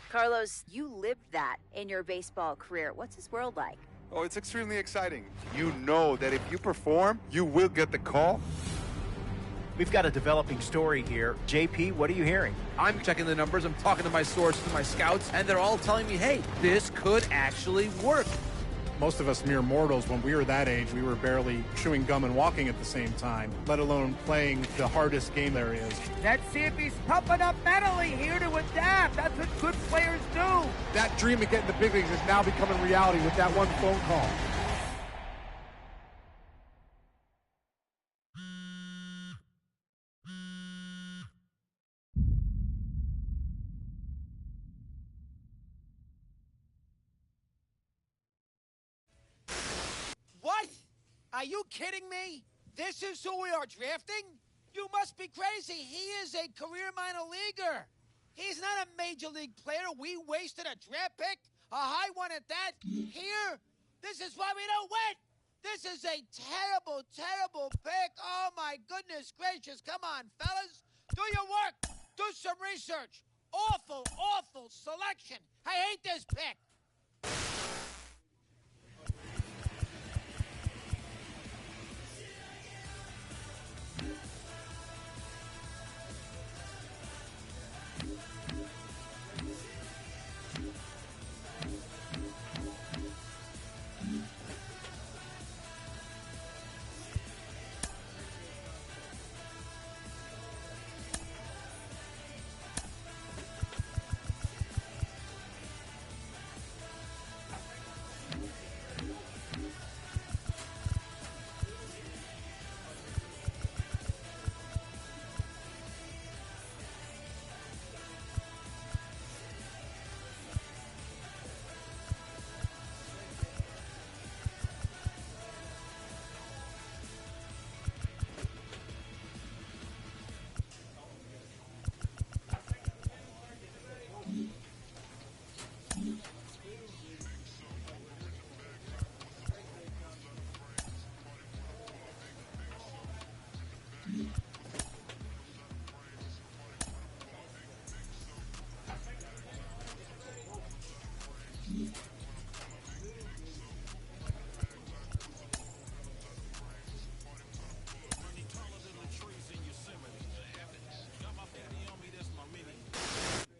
Carlos, you lived that in your baseball career. What's his world like? Oh, it's extremely exciting. You know that if you perform, you will get the call. We've got a developing story here. JP, what are you hearing? I'm checking the numbers, I'm talking to my sources, my scouts, and they're all telling me, hey, this could actually work. Most of us mere mortals, when we were that age, we were barely chewing gum and walking at the same time, let alone playing the hardest game there is. Let's see if he's tough enough mentally here to adapt. That's what good players do. That dream of getting the big leagues is now becoming reality with that one phone call. What? Are you kidding me? This is who we are drafting? You must be crazy. He is a career minor leaguer. He's not a major league player. We wasted a draft pick, a high one at that. Here, this is why we don't win. This is a terrible, terrible pick. Oh, my goodness gracious. Come on, fellas. Do your work. Do some research. Awful, awful selection. I hate this pick.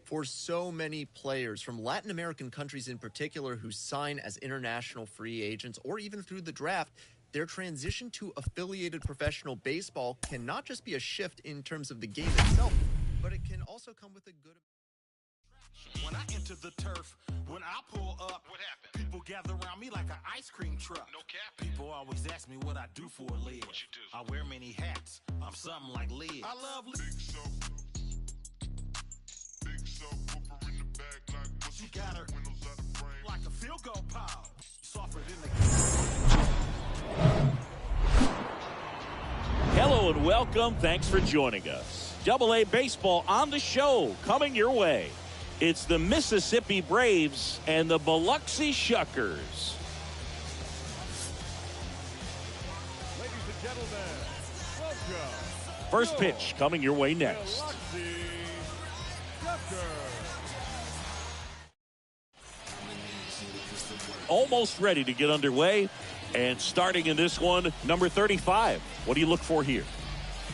For so many players from Latin American countries in particular who sign as international free agents or even through the draft, their transition to affiliated professional baseball can not just be a shift in terms of the game itself, but it can also come with a good... When I enter the turf, when I pull up, what happened? People gather around me like an ice cream truck. No cap. People always ask me what I do for a living. What you do? I wear many hats. I'm something like Liz. I love Liz. She got her like a field goal pile. Softer than the... Hello and welcome. Thanks for joining us. Double-A Baseball on the show, coming your way. It's the Mississippi Braves and the Biloxi Shuckers. Ladies and gentlemen, welcome. First pitch coming your way next. Biloxi Shuckers. Almost ready to get underway, and starting in this one, number 35. What do you look for here?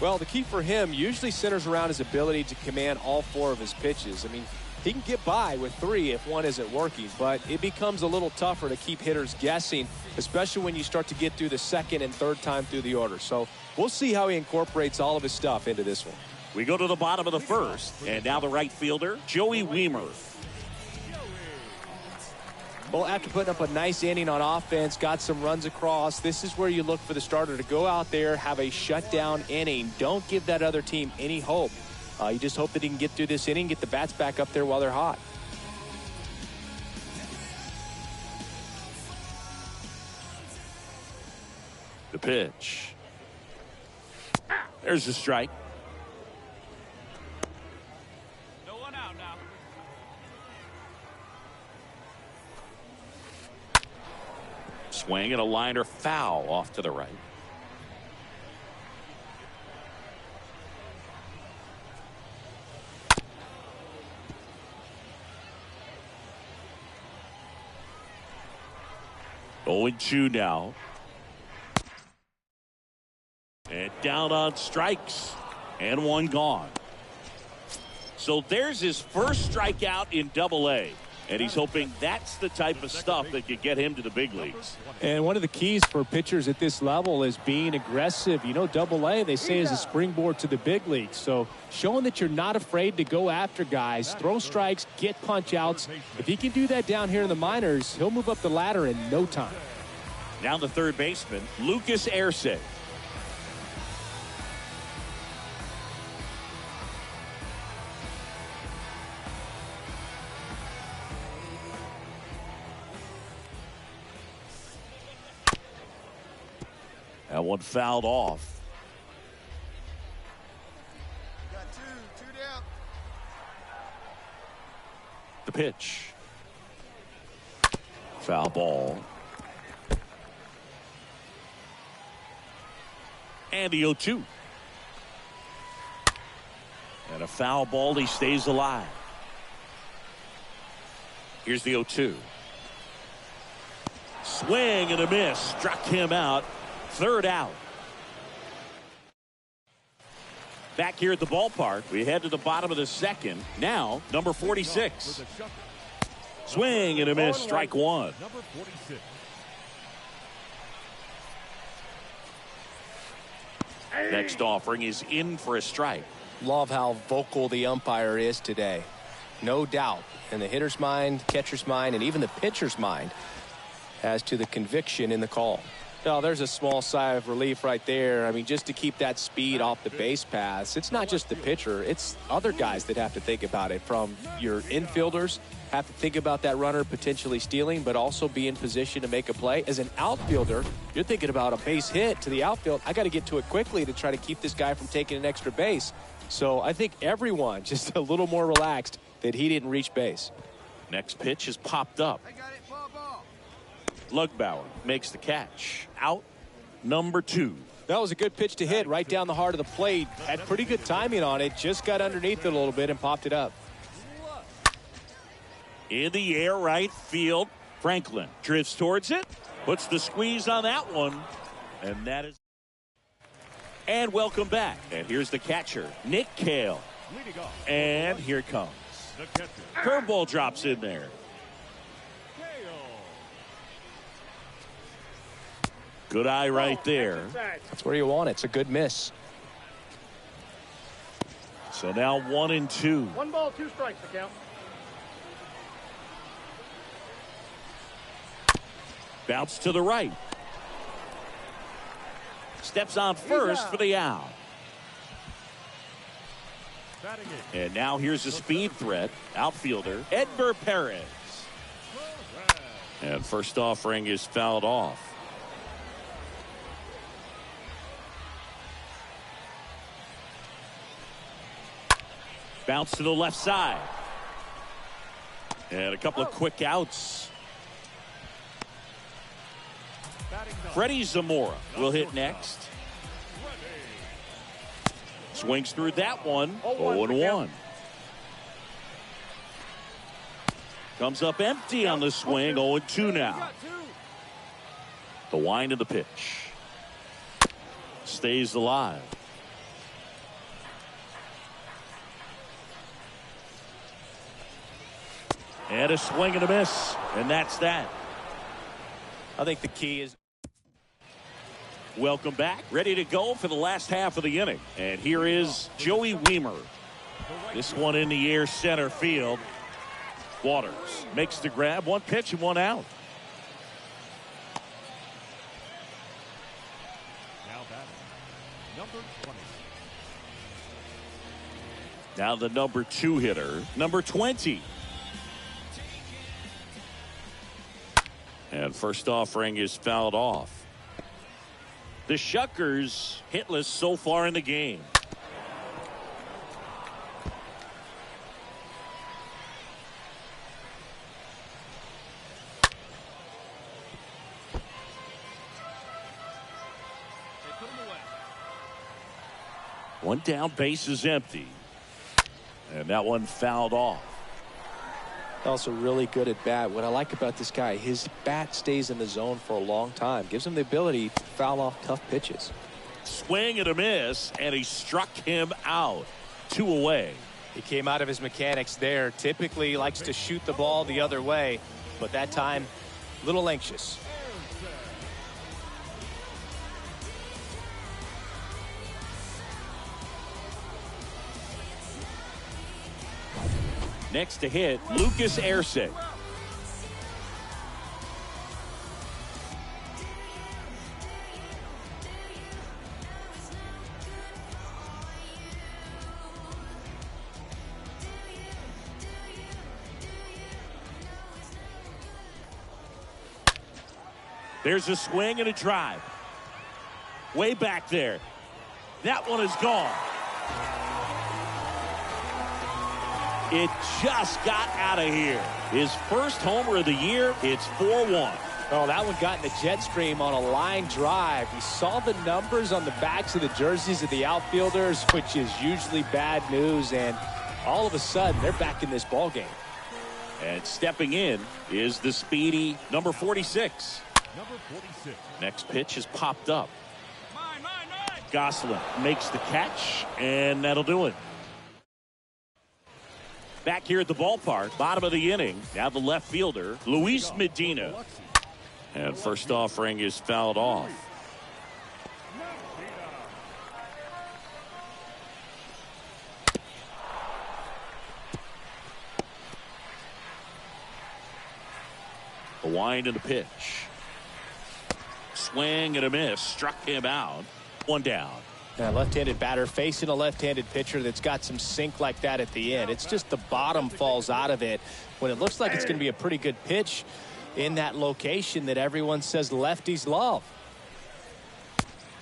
Well, the key for him usually centers around his ability to command all four of his pitches. I mean, he can get by with three if one isn't working, but it becomes a little tougher to keep hitters guessing, especially when you start to get through the second and third time through the order. So we'll see how he incorporates all of his stuff into this one. We go to the bottom of the first, and now the right fielder, Joey Wiemer. Well, after putting up a nice inning on offense, got some runs across, this is where you look for the starter to go out there, have a shutdown inning. Don't give that other team any hope. You just hope that he can get through this inning, get the bats back up there while they're hot. The pitch. There's the strike. No one out now. Swing and a liner foul off to the right. 0-2 now. And down on strikes. And one gone. So there's his first strikeout in Double-A. And he's hoping that's the type of stuff that could get him to the big leagues. And one of the keys for pitchers at this level is being aggressive. You know, Double-A, they say, is a springboard to the big leagues. So showing that you're not afraid to go after guys, throw strikes, get punch outs. If he can do that down here in the minors, he'll move up the ladder in no time. Now the third baseman, Lucas Erce. That one fouled off. Got two down. The pitch. Foul ball. And the 0-2. And a foul ball. He stays alive. Here's the 0-2. Swing and a miss. Struck him out. Third out. Back here at the ballpark, we head to the bottom of the second. Now, number 46. Swing and a miss. Strike one. Number 46. Next offering is in for a strike. Love how vocal the umpire is today. No doubt in the hitter's mind, catcher's mind, and even the pitcher's mind as to the conviction in the call. Well, there's a small sigh of relief right there. I mean, just to keep that speed off the base paths. It's not just the pitcher. It's other guys that have to think about it. From your infielders have to think about that runner potentially stealing, but also be in position to make a play. As an outfielder, you're thinking about a base hit to the outfield. I got to get to it quickly to try to keep this guy from taking an extra base. So I think everyone just a little more relaxed that he didn't reach base. Next pitch is popped up. Lugbauer makes the catch. Out number 2. That was a good pitch to hit right down the heart of the plate. Had pretty good timing on it. Just got underneath it a little bit and popped it up. In the air, right field. Franklin drifts towards it. Puts the squeeze on that one. And that is. And welcome back. And here's the catcher, Nick Cale. And here it comes. Curveball drops in there. Good eye right there. That's where you want it. It's a good miss. So now 1-2. 1 ball, 2 strikes, the count. Bounce to the right. Steps on first for the out. And now here's a speed threat. Outfielder, Edgar Perez. And first offering is fouled off. Bounce to the left side. And a couple of quick outs. Freddie Zamora will hit next. Swings through that one. 0-1. Comes up empty on the swing. 0-2 now. The wind of the pitch. Stays alive. And a swing and a miss. And that's that. I think the key is. Welcome back. Ready to go for the last half of the inning. And here is Joey Wiemer. This one in the air, center field. Waters makes the grab. One pitch and one out. Now batting, number 20. Now the number 2 hitter, number 20. And first offering is fouled off. The Shuckers hitless so far in the game. One down, base is empty. And that one fouled off. Also really good at bat. What I like about this guy, his bat stays in the zone for a long time. Gives him the ability to foul off tough pitches. Swing and a miss, and he struck him out. 2 away. He came out of his mechanics there. Typically he likes to shoot the ball the other way, but that time a little anxious. Next to hit, Lucas Erceg. There's a swing and a drive. Way back there. That one is gone. It just got out of here. His first homer of the year. It's 4-1. Oh, that one got in the jet stream on a line drive. We saw the numbers on the backs of the jerseys of the outfielders, which is usually bad news, and all of a sudden they're back in this ball game. And stepping in is the speedy number 46. Number 46. Next pitch has popped up. Gosselin makes the catch, and that'll do it. Back here at the ballpark, bottom of the inning. Now the left fielder, Luis Medina. And first offering is fouled off. A wind and a pitch. Swing and a miss. Struck him out. 1 down. A left-handed batter facing a left-handed pitcher that's got some sink like that at the end. It's just the bottom falls out of it when it looks like it's going to be a pretty good pitch in that location that everyone says lefties love.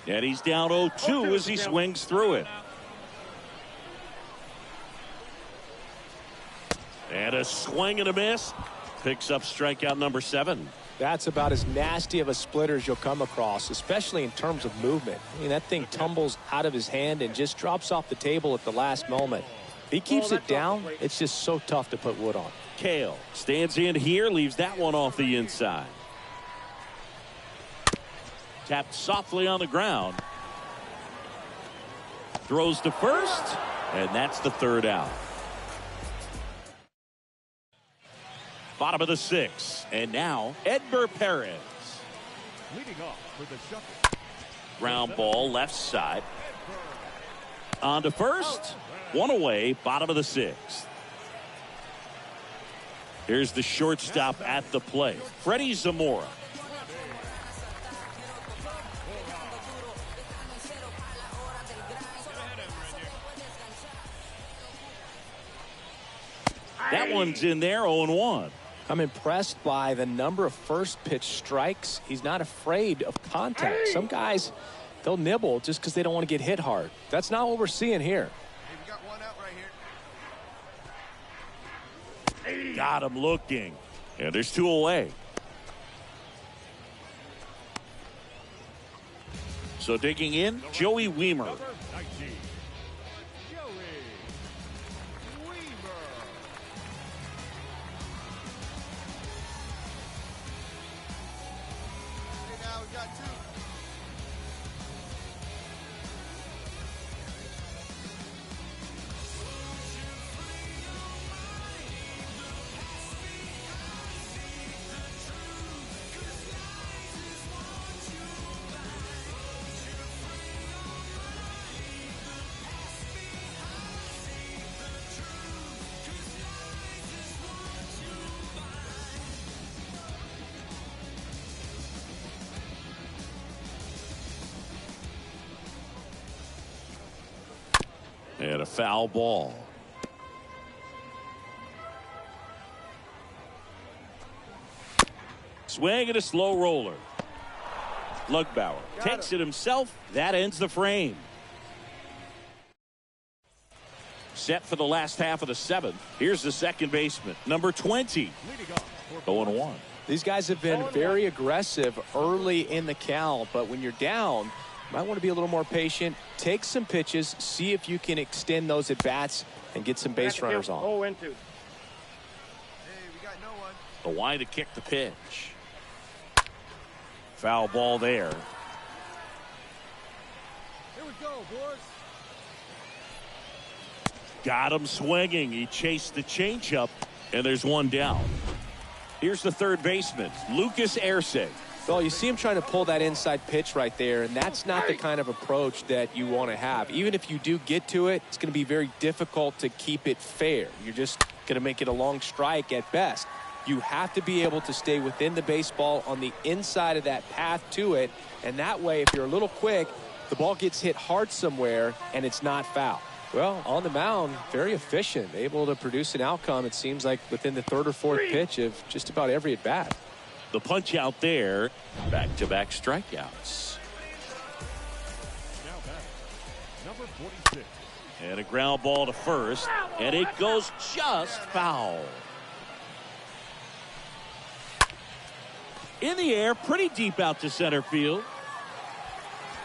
And he's down 0-2 as he swings through it. And a swing and a miss. Picks up strikeout number 7. That's about as nasty of a splitter as you'll come across, especially in terms of movement. I mean, that thing tumbles out of his hand and just drops off the table at the last moment. If he keeps it down, it's just so tough to put wood on. Kale stands in here, leaves that one off the inside. Tapped softly on the ground. Throws to first, and that's the 3rd out. Bottom of the 6th, and now Edmer Perez. Leading off for the shuffle. Ground ball left side. On to first. 1 away, bottom of the 6th. Here's the shortstop at the plate, Freddie Zamora. That one's in there, 0-1. I'm impressed by the number of first pitch strikes. He's not afraid of contact. Some guys, they'll nibble just because they don't want to get hit hard. That's not what we're seeing here. Hey, we got one out right here. Got him looking. And there's 2 away. So digging in, Joey Weimer. Number 19. Joey Weimer. Hey, now we got 2. And a foul ball. Swing and a slow roller. Lugbauer takes it himself. That ends the frame. Set for the last half of the 7th. Here's the second baseman, number 20. 0-1. These guys have been very aggressive early in the count, but when you're down, you might want to be a little more patient. Take some pitches, see if you can extend those at bats and get some base runners on. 0-2. Hey, we The wide to kick the pitch. Foul ball there. Here we go, boys. Got him swinging. He chased the changeup, and there's one down. Here's the third baseman, Lucas Erce. Well, you see him trying to pull that inside pitch right there, and that's not the kind of approach that you want to have. Even if you do get to it, it's going to be very difficult to keep it fair. You're just going to make it a long strike at best. You have to be able to stay within the baseball on the inside of that path to it, and that way, if you're a little quick, the ball gets hit hard somewhere, and it's not foul. Well, on the mound, very efficient, able to produce an outcome, it seems like, within the third or fourth pitch of just about every at-bat. The punch out there, back-to-back strikeouts. Now back, number 46. And a ground ball to first, and it goes just foul. In the air, pretty deep out to center field.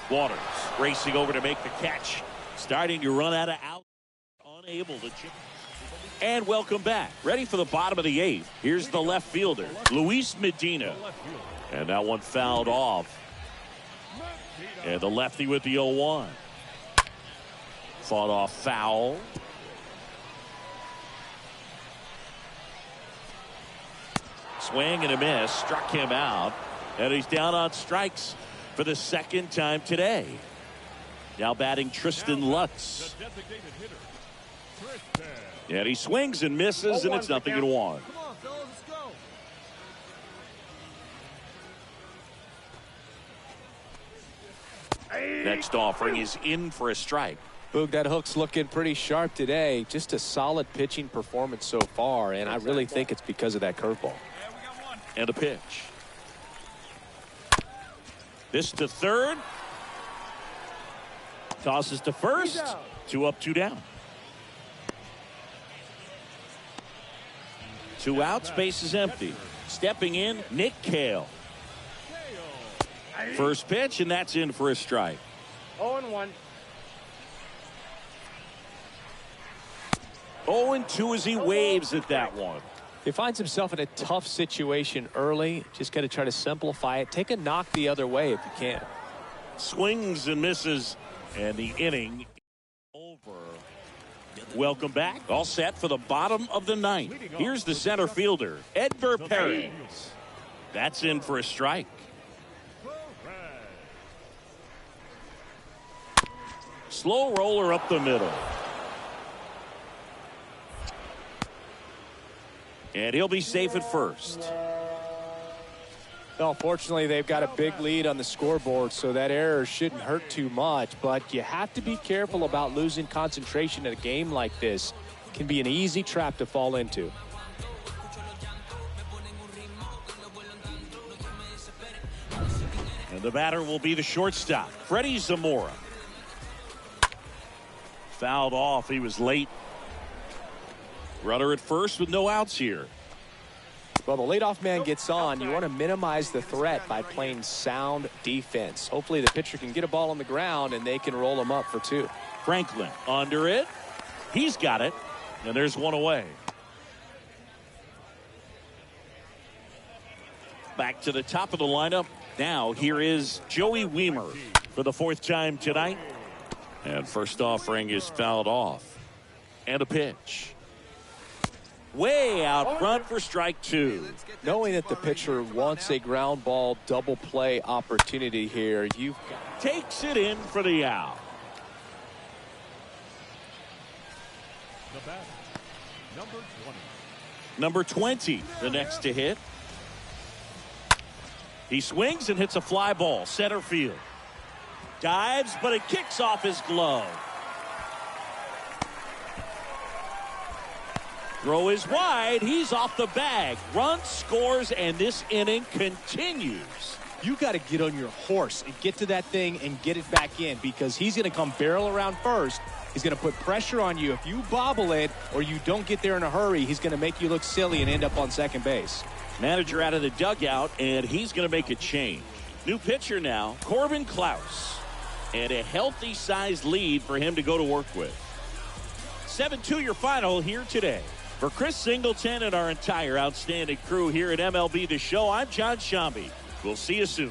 Waters racing over to make the catch. Starting to run out of out. Unable to chip. And welcome back. Ready for the bottom of the eighth. Here's the left fielder, Luis Medina. And that one fouled off. And the lefty with the 0-1. Fought off foul. Swing and a miss. Struck him out. And he's down on strikes for the second time today. Now batting Tristan Lutz. And he swings and misses, and it's 0-1. Come on, fellas, let's go. Next offering is in for a strike. Boog, that hook's looking pretty sharp today. Just a solid pitching performance so far, and I really think it's because of that curveball. And a pitch. This to third. Tosses to first. 2 up, 2 down. 2 outs, base is empty. Stepping in, Nick Cale. First pitch, and that's in for a strike. 0-1. 0-2 as he waves at that one. He finds himself in a tough situation early. Just got to try to simplify it. Take a knock the other way if you can. Swings and misses, and the inning over. Welcome back. All set for the bottom of the ninth. Here's the center fielder, Edgar Perez. That's in for a strike. Slow roller up the middle. And he'll be safe at first. Well, fortunately, they've got a big lead on the scoreboard, so that error shouldn't hurt too much. But you have to be careful about losing concentration in a game like this. It can be an easy trap to fall into. And the batter will be the shortstop, Freddie Zamora. Fouled off. He was late. Runner at first with no outs here. Well, the leadoff man gets on. You want to minimize the threat by playing sound defense. Hopefully the pitcher can get a ball on the ground and they can roll him up for 2. Franklin under it. He's got it. And there's one away. Back to the top of the lineup. Now here is Joey Wiemer for the 4th time tonight. And first offering is fouled off. And a pitch. Way out front for strike 2. Knowing that the pitcher wants a ground ball double play opportunity here, you've got... Takes it in for the out. The batter, number 20. Number 20, the next to hit. He swings and hits a fly ball, center field. Dives, but it kicks off his glove. Throw is wide. He's off the bag. Run scores, and this inning continues. You got to get on your horse and get to that thing and get it back in, because he's going to come barrel around first. He's going to put pressure on you. If you bobble it or you don't get there in a hurry, he's going to make you look silly and end up on second base. Manager out of the dugout, and he's going to make a change. New pitcher now, Corbin Klaus. And a healthy-sized lead for him to go to work with. 7-2 your final here today. For Chris Singleton and our entire outstanding crew here at MLB The Show, I'm John Shambi. We'll see you soon.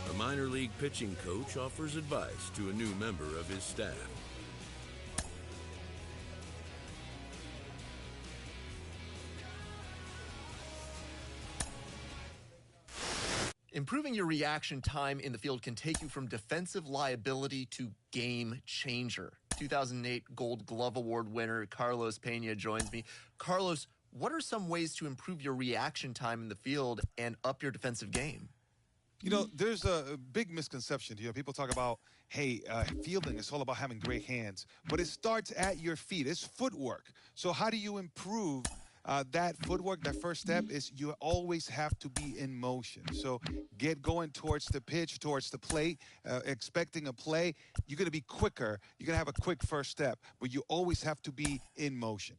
A minor league pitching coach offers advice to a new member of his staff. Improving your reaction time in the field can take you from defensive liability to game changer. 2008 Gold Glove Award winner Carlos Pena joins me. Carlos, what are some ways to improve your reaction time in the field and up your defensive game? You know, there's a big misconception here. People talk about, hey, fielding is all about having great hands, but it starts at your feet. It's footwork. So how do you improve that footwork? That first step is you always have to be in motion. So get going towards the pitch, towards the plate, expecting a play. You're going to be quicker. You're going to have a quick first step, but you always have to be in motion.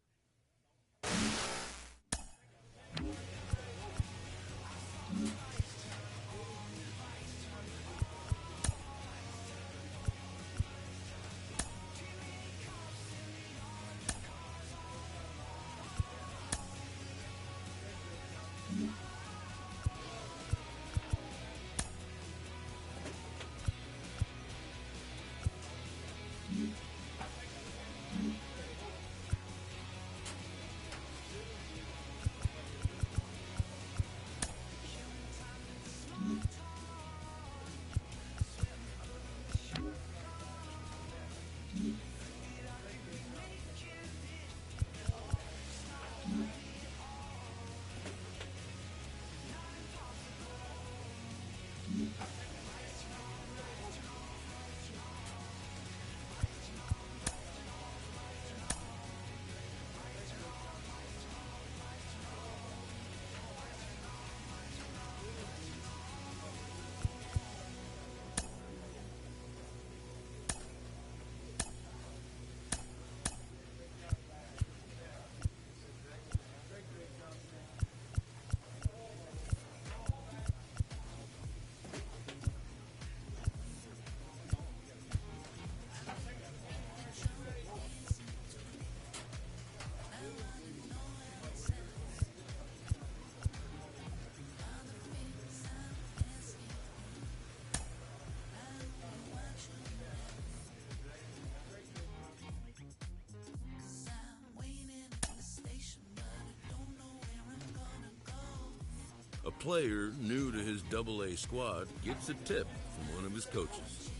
A player new to his AA squad gets a tip from one of his coaches.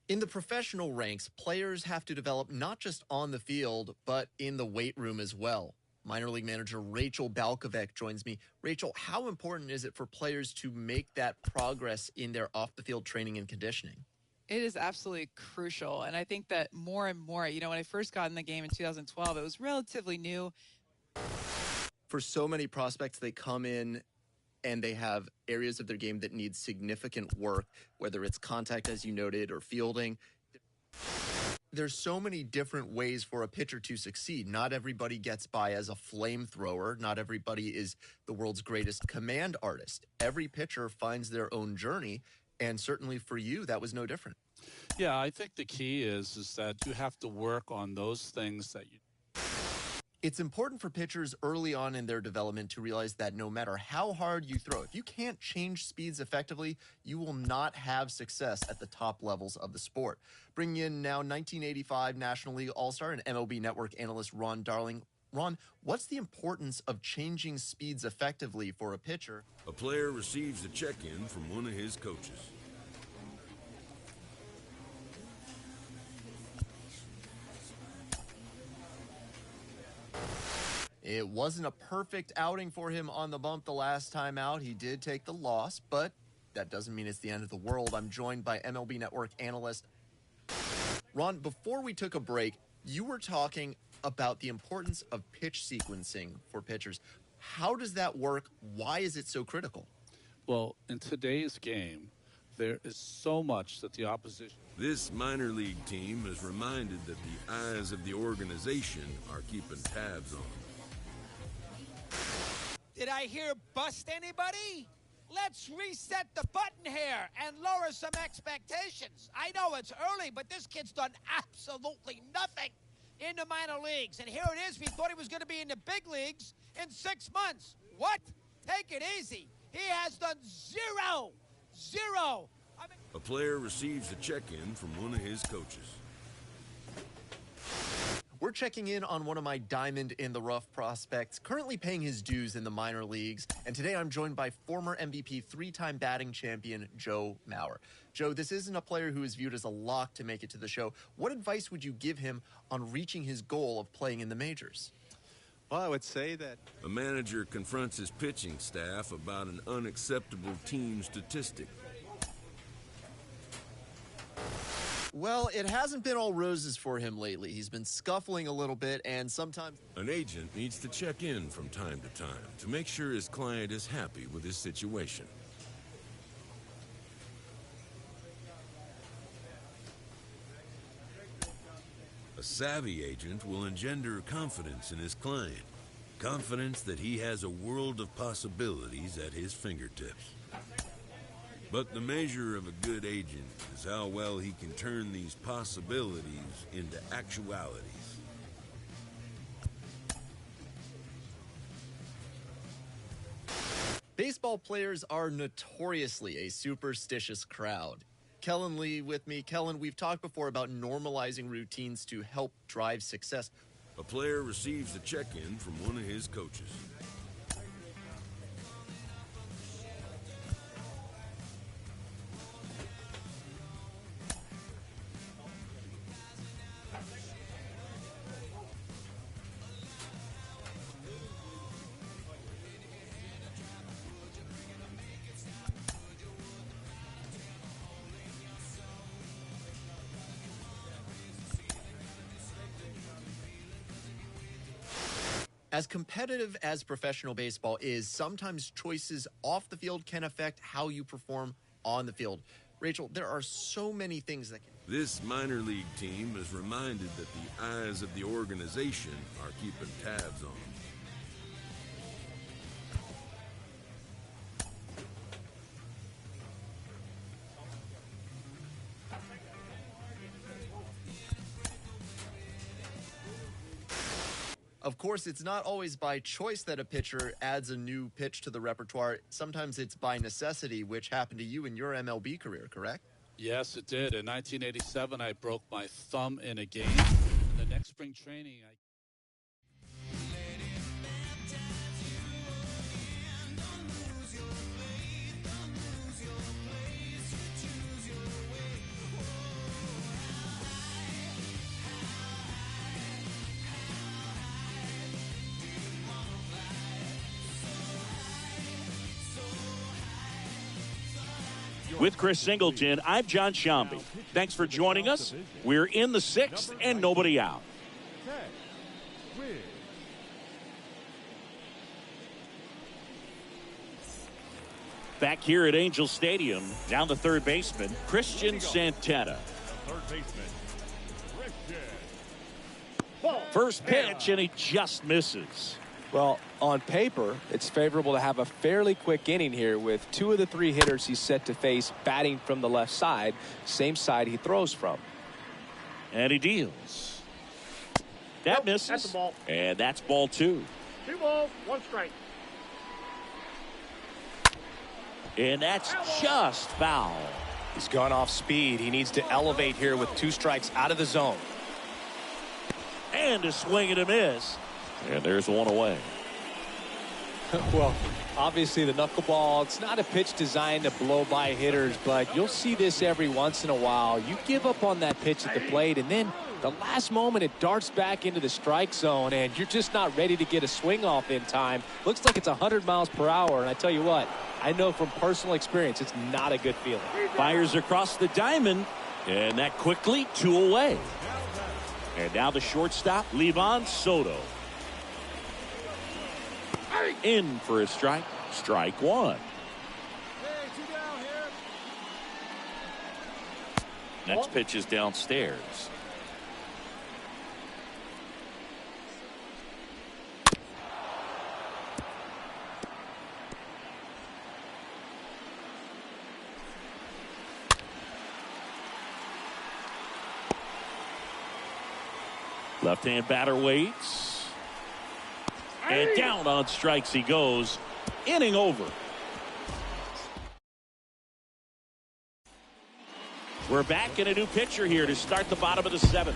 In the professional ranks, players have to develop not just on the field, but in the weight room as well. Minor league manager Rachel Balkovec joins me. Rachel, how important is it for players to make that progress in their off-the-field training and conditioning? It is absolutely crucial. And I think that more and more, when I first got in the game in 2012, it was relatively new. For so many prospects, they come in and they have areas of their game that need significant work, whether it's contact, as you noted, or fielding. There's so many different ways for a pitcher to succeed. Not everybody gets by as a flamethrower. Not everybody is the world's greatest command artist. Every pitcher finds their own journey, and certainly for you, that was no different. Yeah, I think the key is that you have to work on those things that you... It's important for pitchers early on in their development to realize that no matter how hard you throw, if you can't change speeds effectively, you will not have success at the top levels of the sport. Bringing in now 1985 National League All-Star and MLB Network analyst Ron Darling. Ron, what's the importance of changing speeds effectively for a pitcher? A player receives a check-in from one of his coaches. It wasn't a perfect outing for him on the bump the last time out. He did take the loss, but that doesn't mean it's the end of the world. I'm joined by MLB Network analyst Ron. Before we took a break, you were talking about the importance of pitch sequencing for pitchers. How does that work? Why is it so critical? Well, in today's game, there is so much that the opposition... This minor league team is reminded that the eyes of the organization are keeping tabs on them. Did I hear bust anybody? Let's reset the button here and lower some expectations. I know it's early, but this kid's done absolutely nothing in the minor leagues. And here it is. We thought he was going to be in the big leagues in 6 months. What? Take it easy. He has done zero. A player receives a check-in from one of his coaches. We're checking in on one of my diamond-in-the-rough prospects, currently paying his dues in the minor leagues. And today I'm joined by former MVP, three-time batting champion, Joe Mauer. Joe, this isn't a player who is viewed as a lock to make it to the show. What advice would you give him on reaching his goal of playing in the majors? Well, I would say that a manager confronts his pitching staff about an unacceptable team statistic. Well, it hasn't been all roses for him lately. He's been scuffling a little bit, and sometimes... An agent needs to check in from time to time to make sure his client is happy with his situation. A savvy agent will engender confidence in his client. Confidence that he has a world of possibilities at his fingertips. But the measure of a good agent is how well he can turn these possibilities into actualities. Baseball players are notoriously a superstitious crowd. Kellen Lee with me. Kellen, we've talked before about normalizing routines to help drive success. A player receives a check-in from one of his coaches. As competitive as professional baseball is, sometimes choices off the field can affect how you perform on the field. Rachel, there are so many things that can... This minor league team is reminded that the eyes of the organization are keeping tabs on them. Of course, it's not always by choice that a pitcher adds a new pitch to the repertoire. Sometimes it's by necessity, which happened to you in your MLB career, correct? Yes, it did. In 1987, I broke my thumb in a game. The next spring training, With Chris Singleton, I'm John Shambi. Thanks for joining us. We're in the sixth and nobody out. Back here at Angel Stadium, down the third baseman, Christian Santana. Third baseman, Christian. First pitch, and he just misses. Well, on paper, it's favorable to have a fairly quick inning here with 2 of the 3 hitters he's set to face batting from the left side, same side he throws from. And he deals. That misses. That's a ball. And that's ball 2. 2 balls, 1 strike. And that's just foul. He's gone off speed. He needs to elevate here with 2 strikes out of the zone. And a swing and a miss. And there's 1 away. Well, obviously the knuckleball, it's not a pitch designed to blow by hitters, but you'll see this every once in a while. You give up on that pitch at the plate, and then the last moment it darts back into the strike zone, and you're just not ready to get a swing off in time. Looks like it's 100 miles per hour, and I tell you what, I know from personal experience it's not a good feeling. Fires across the diamond, and that quickly 2 away. And now the shortstop, Livan Soto. In for a strike. Strike 1. Next pitch is downstairs. Left-hand batter waits. And down on strikes he goes. Inning over. We're back in a new pitcher here to start the bottom of the 7th.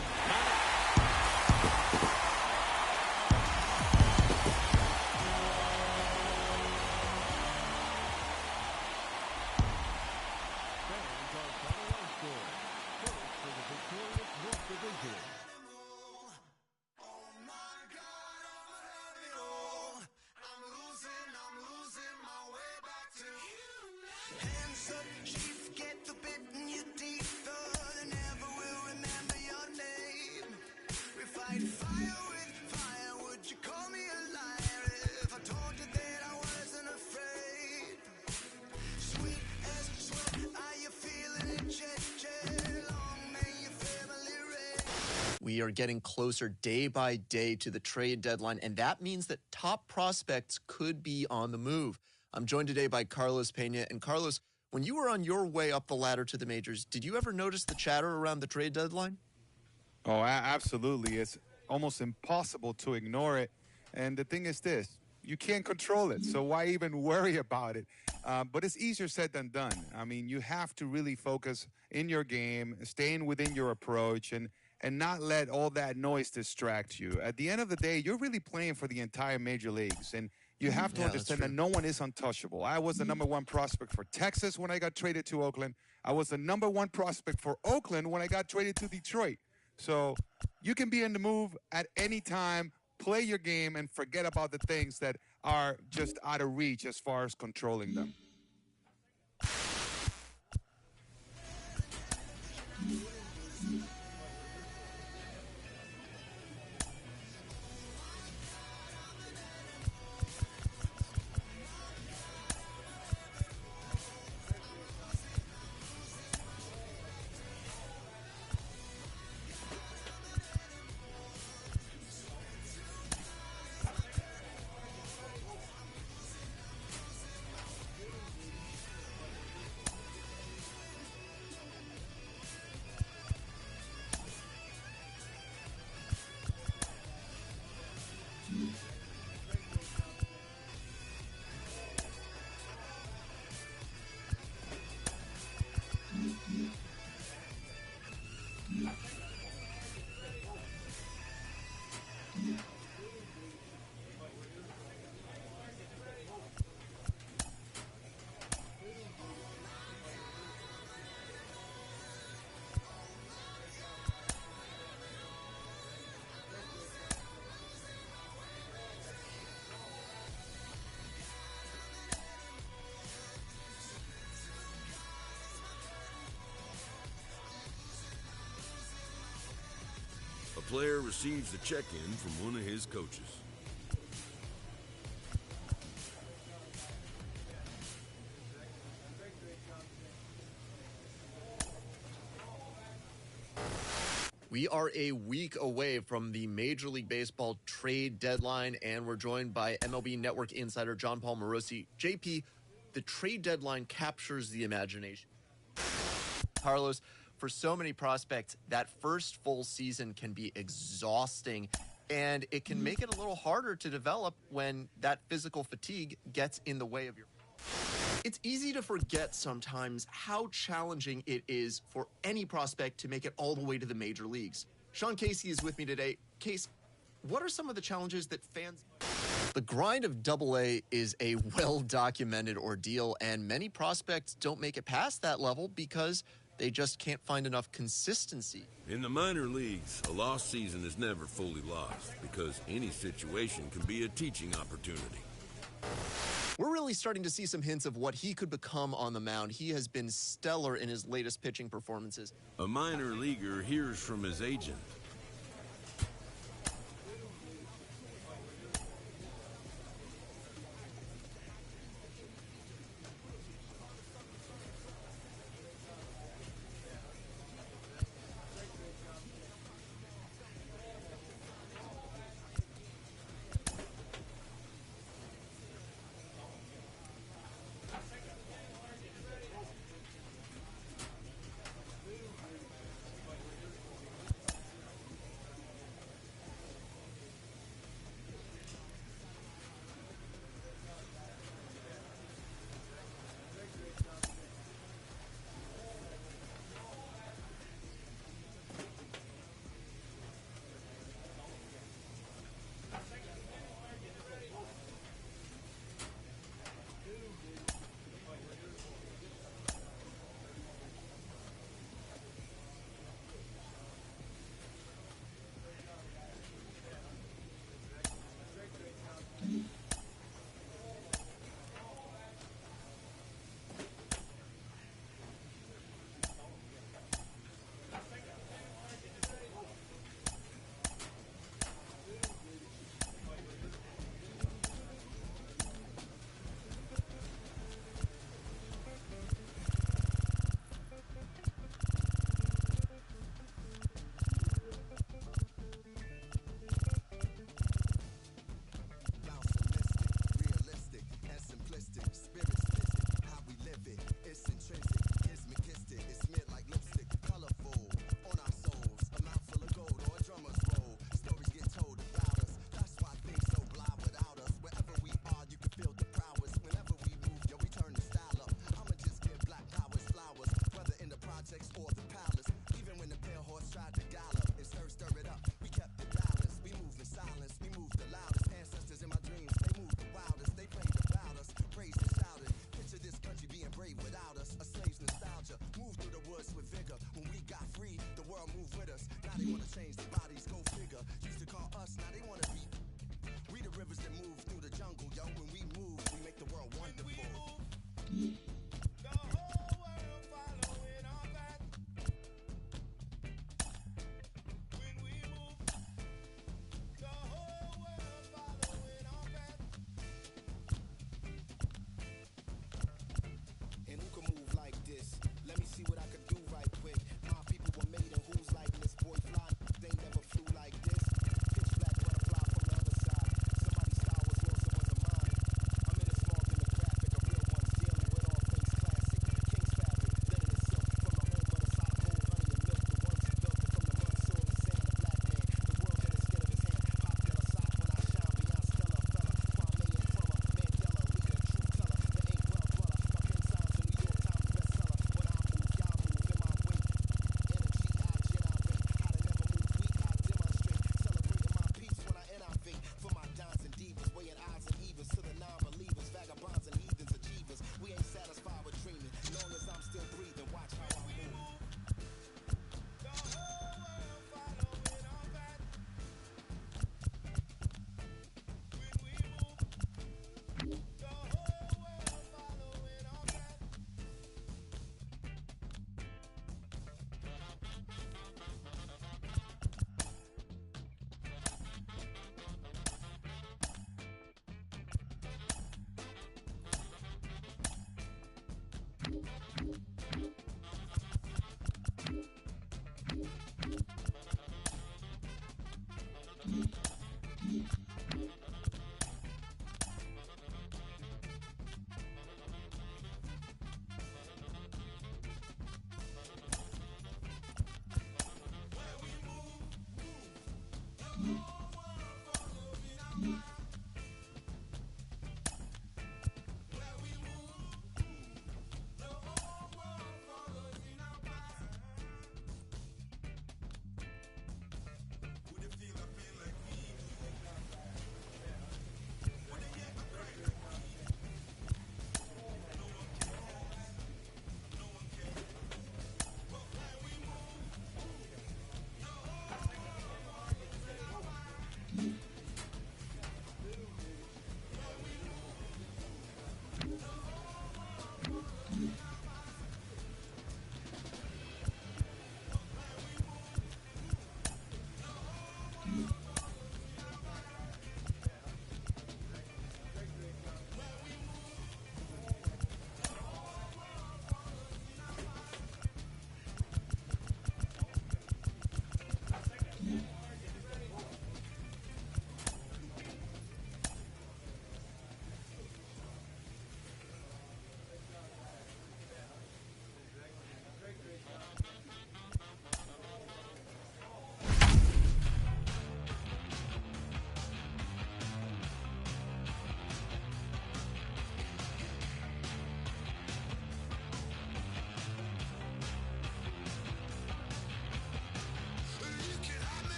We are getting closer day by day to the trade deadline, and that means that top prospects could be on the move. I'm joined today by Carlos Pena. And Carlos, when you were on your way up the ladder to the majors, did you ever notice the chatter around the trade deadline? Oh, absolutely. It's almost impossible to ignore it. And the thing is this, you can't control it, so why even worry about it? But it's easier said than done. I mean, you have to really focus in your game, staying within your approach, and not let all that noise distract you. At the end of the day, you're really playing for the entire major leagues, and you have to understand that no one is untouchable. I was the #1 prospect for Texas when I got traded to Oakland. I was the #1 prospect for Oakland when I got traded to Detroit. So you can be in the move at any time, play your game, and forget about the things that are just out of reach as far as controlling them. A player receives a check-in from one of his coaches. We are a week away from the Major League Baseball trade deadline, and we're joined by MLB Network insider John Paul Morosi. JP, the trade deadline captures the imagination. Carlos, for so many prospects, that first full season can be exhausting, and it can make it a little harder to develop when that physical fatigue gets in the way of your... It's easy to forget sometimes how challenging it is for any prospect to make it all the way to the major leagues. Sean Casey is with me today. Case, what are some of the challenges that fans... The grind of AA is a well-documented ordeal, and many prospects don't make it past that level because they just can't find enough consistency. In the minor leagues, a lost season is never fully lost because any situation can be a teaching opportunity. We're really starting to see some hints of what he could become on the mound. He has been stellar in his latest pitching performances. A minor leaguer hears from his agent.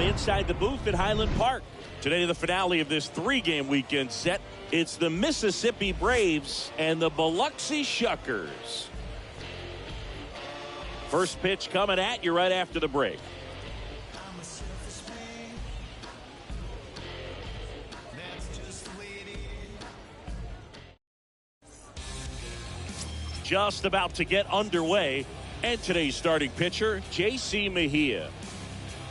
inside the booth at Highland Park. Today, the finale of this 3-game weekend set. It's the Mississippi Braves and the Biloxi Shuckers. First pitch coming at you right after the break. Just about to get underway. And today's starting pitcher, J.C. Mejia.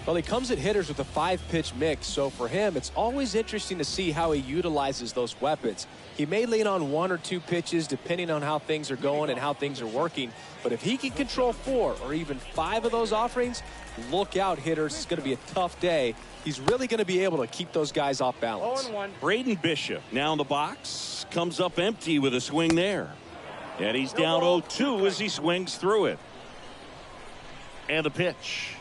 Well, he comes at hitters with a 5-pitch mix, so for him, it's always interesting to see how he utilizes those weapons. He may lean on 1 or 2 pitches depending on how things are going and how things are working, but if he can control 4 or even 5 of those offerings, look out, hitters. It's going to be a tough day. He's really going to be able to keep those guys off balance. Braden Bishop now in the box, comes up empty with a swing there. And he's down 0-2 as he swings through it. And the pitch.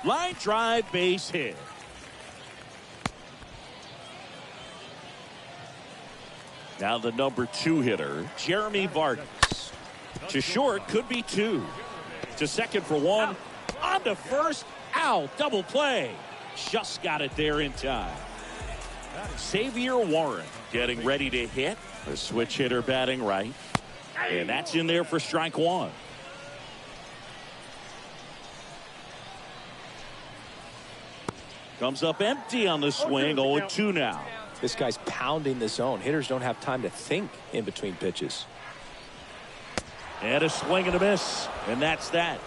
Line drive, base hit. Now the number 2 hitter, Jeremy Vargas. To short, could be 2. To second for 1. On to first. Ow, double play. Just got it there in time. Xavier Warren getting ready to hit. The switch hitter batting right. And that's in there for strike 1. Comes up empty on the swing. 0-2 now. This guy's pounding the zone. Hitters don't have time to think in between pitches. And a swing and a miss. And that's that.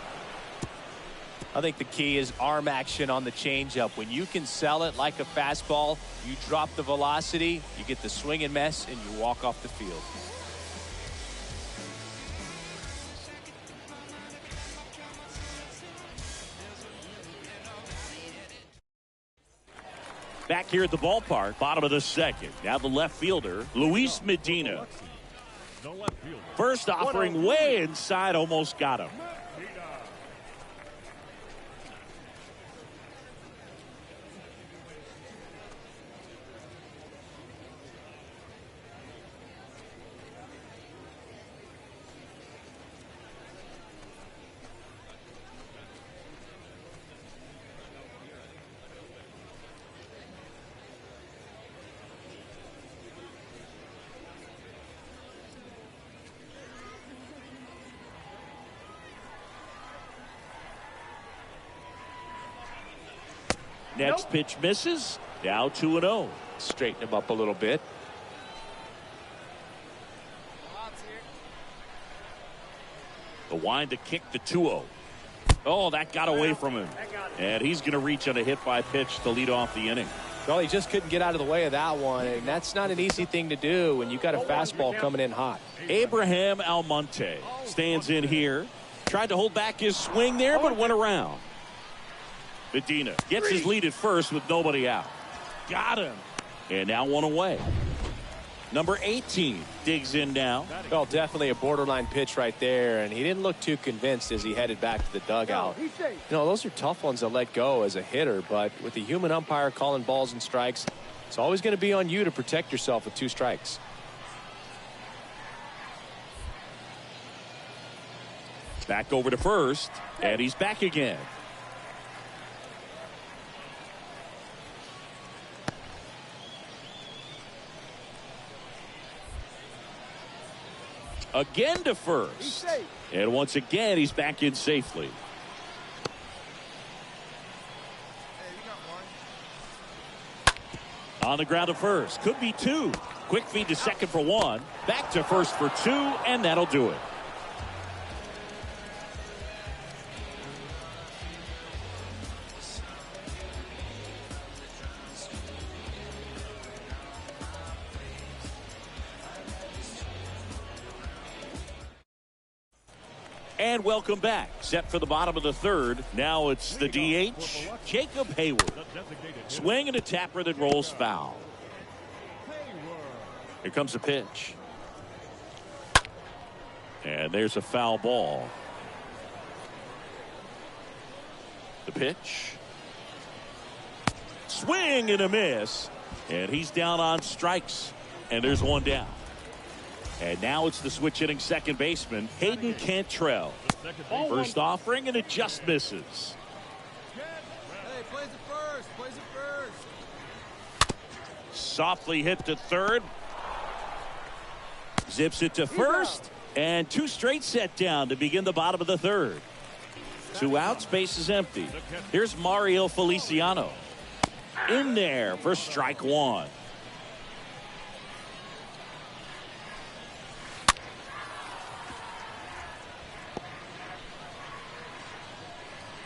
I think the key is arm action on the changeup. When you can sell it like a fastball, you drop the velocity, you get the swing and miss, and you walk off the field. Back here at the ballpark, bottom of the second. Now the left fielder, Luis Medina. First offering way inside, almost got him. Next pitch misses. Now 2-0. Straighten him up a little bit. The wind to kick the 2-0. Oh, that got away from him. And he's going to reach on a hit by pitch to lead off the inning. Well, he just couldn't get out of the way of that one, and that's not an easy thing to do when you've got a fastball coming in hot. Abraham Almonte stands in here. Tried to hold back his swing there, but went around. Medina gets his lead at first with nobody out. Got him. And now 1 away. Number 18 digs in now. Well, definitely a borderline pitch right there, and he didn't look too convinced as he headed back to the dugout. You know, those are tough ones to let go as a hitter, but with the human umpire calling balls and strikes, it's always going to be on you to protect yourself with 2 strikes. Back over to first, and he's back again. Again to first. And once again, he's back in safely. On the ground to first. Could be 2. Quick feed to second for 1. Back to first for 2, and that'll do it. And welcome back. Set for the bottom of the third. Now it's the DH, Jacob Hayward. Swing and a tapper that rolls foul. Here comes the pitch. And there's a foul ball. The pitch. Swing and a miss. And he's down on strikes. And there's 1 down. And now it's the switch hitting second baseman, Hayden Cantrell. First offering, and it just misses. Softly hit to third. Zips it to first. And 2 straight set down to begin the bottom of the third. 2 outs, base is empty. Here's Mario Feliciano. In there for strike 1.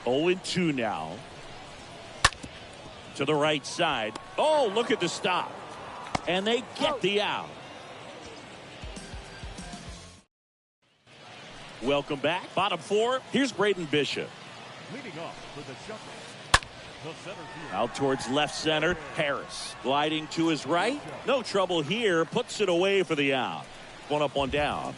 Oh, 2 now. To the right side. Oh, look at the stop. And they get the out. Welcome back. Bottom 4. Here's Braden Bishop. Leading off with the shuffle. The center field. Out towards left center. Harris gliding to his right. No trouble here. Puts it away for the out. 1 up, 1 down.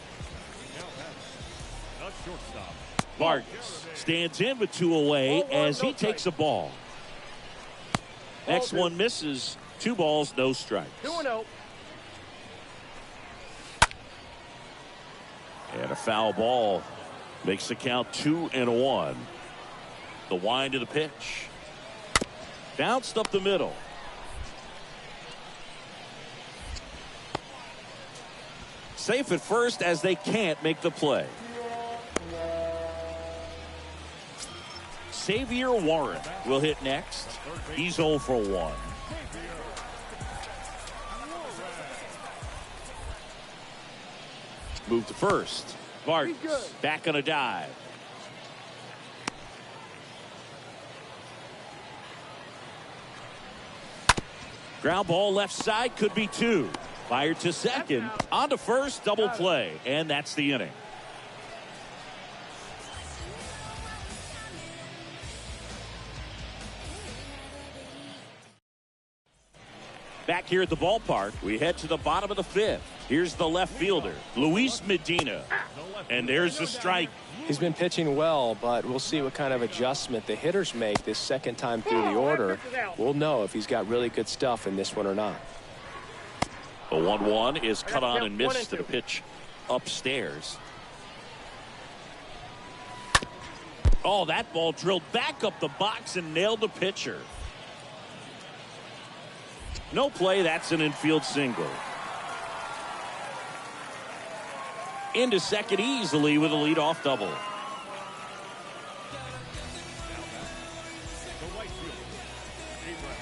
The shortstop. Vargas stands in with 2 away as he takes a ball. Next one misses. 2 balls, no strikes. 2-0. And a foul ball makes the count 2-1. The wind of the pitch. Bounced up the middle. Safe at first as they can't make the play. Xavier Warren will hit next. He's 0 for 1. Move to first. Vargas back on a dive. Ground ball left side, could be 2. Fired to second. On to first, double play. And that's the inning. Back here at the ballpark, we head to the bottom of the 5th. Here's the left fielder, Luis Medina. And there's the strike. He's been pitching well, but we'll see what kind of adjustment the hitters make this second time through the order. We'll know if he's got really good stuff in this one or not. The 1-1 is cut on and missed to the pitch upstairs. Oh, that ball drilled back up the box and nailed the pitcher. No play, that's an infield single. Into second easily with a leadoff double.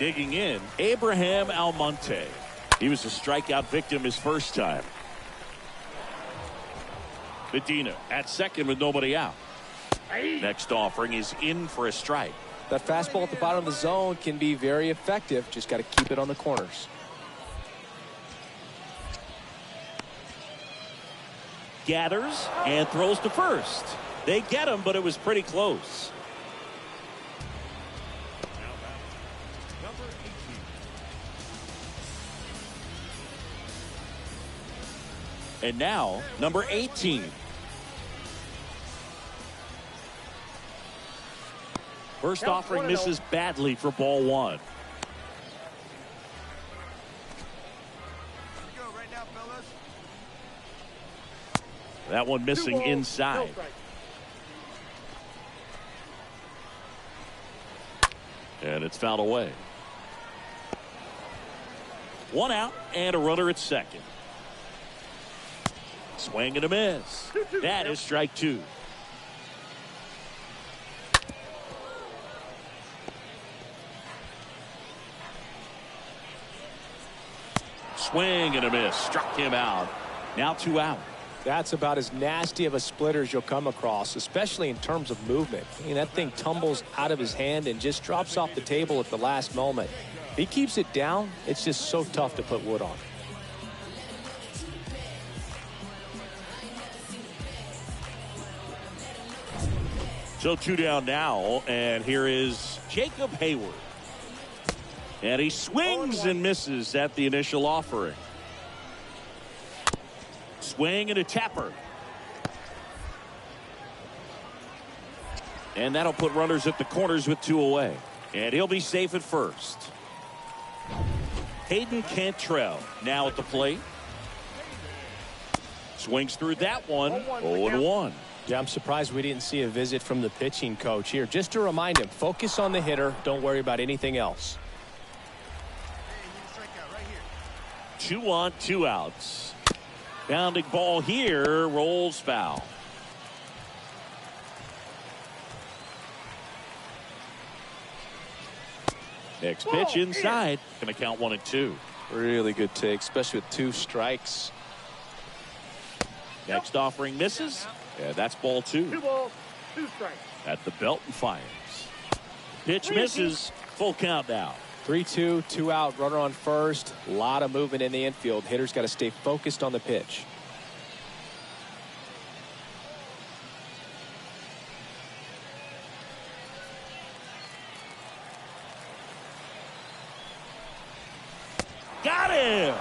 Digging in, Abraham Almonte. He was a strikeout victim his first time. Medina at second with nobody out. Next offering is in for a strike. That fastball at the bottom of the zone can be very effective. Just got to keep it on the corners. Gathers and throws to first. They get him, but it was pretty close. And now, number 18. First offering misses badly for ball 1. That one missing inside. And it's fouled away. 1 out and a runner at second. Swing and a miss. That is strike 2. Swing and a miss. Struck him out. Now 2 out. That's about as nasty of a splitter as you'll come across, especially in terms of movement. I mean, that thing tumbles out of his hand and just drops off the table at the last moment. If he keeps it down, it's just so tough to put wood on. So 2 down now, and here is Jacob Hayward. And he swings and misses at the initial offering. Swing and a tapper. And that'll put runners at the corners with 2 away. And he'll be safe at first. Hayden Cantrell now at the plate. swings through that one. 0-1. Yeah, I'm surprised we didn't see a visit from the pitching coach here. Just to remind him, focus on the hitter. Don't worry about anything else. 2 on, 2 outs. Bounding ball here, rolls foul. Next pitch inside. Going to count 1-2. Really good take, especially with 2 strikes. Next offering misses. Yeah, that's ball 2. 2 balls, 2 strikes. At the belt and fires. Pitch misses. Full count now. 3-2, 2 out, runner on first. A lot of movement in the infield. Hitter's got to stay focused on the pitch. Got him!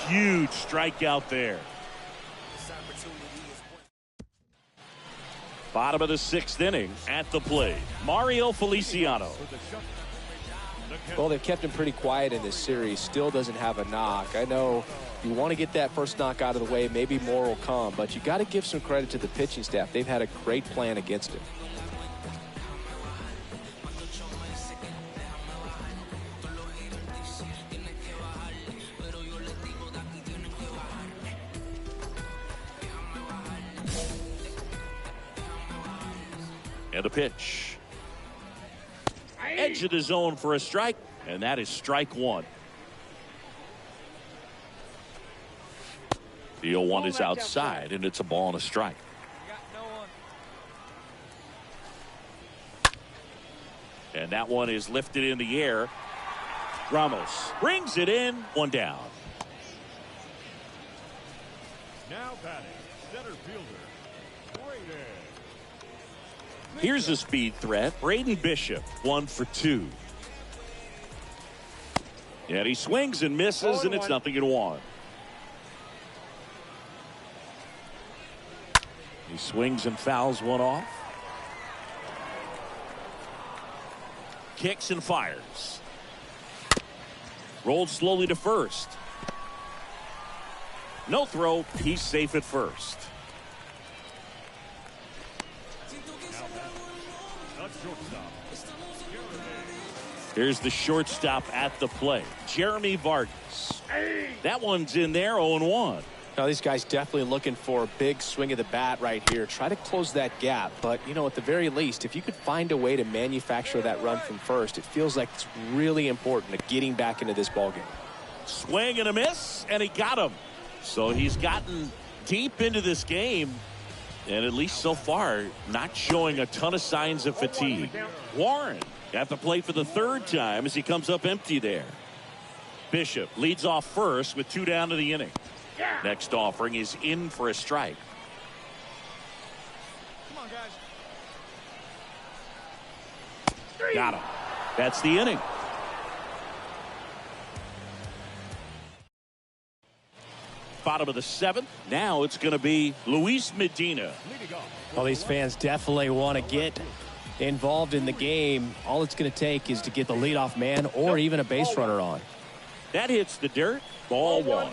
Huge strikeout there. Bottom of the 6th inning at the plate. Mario Feliciano. Well, they've kept him pretty quiet in this series. Still doesn't have a knock. I know you want to get that first knock out of the way. Maybe more will come, but you got to give some credit to the pitching staff. They've had a great plan against him. And a pitch. Edge of the zone for a strike, and that is strike 1. The 0-1 is outside, and it's a ball and a strike. And that one is lifted in the air. Ramos brings it in. 1 down. Now batting, center fielder, Brady. Here's a speed threat. Braden Bishop, 1 for 2. And he swings and misses, and it's 0-1. He swings and fouls one off. Kicks and fires. Rolled slowly to first. No throw. He's safe at first. Here's the shortstop at the plate, Jeremy Vargas. That one's in there, 0-1. Now, these guys definitely looking for a big swing of the bat right here. Try to close that gap. But, you know, at the very least, if you could find a way to manufacture that run from first, it feels like it's really important to getting back into this ballgame. Swing and a miss, and he got him. So he's gotten deep into this game, and at least so far, not showing a ton of signs of fatigue. Warren at the plate for the 3rd time as he comes up empty there. Bishop leads off first with 2 down to the inning. Next offering is in for a strike. Come on, guys. Got him. That's the inning. Bottom of the 7th. Now it's going to be Luis Medina. Well, these fans definitely want to get involved in the game. All it's going to take is to get the leadoff man or even a base runner on. That hits the dirt. Ball 1.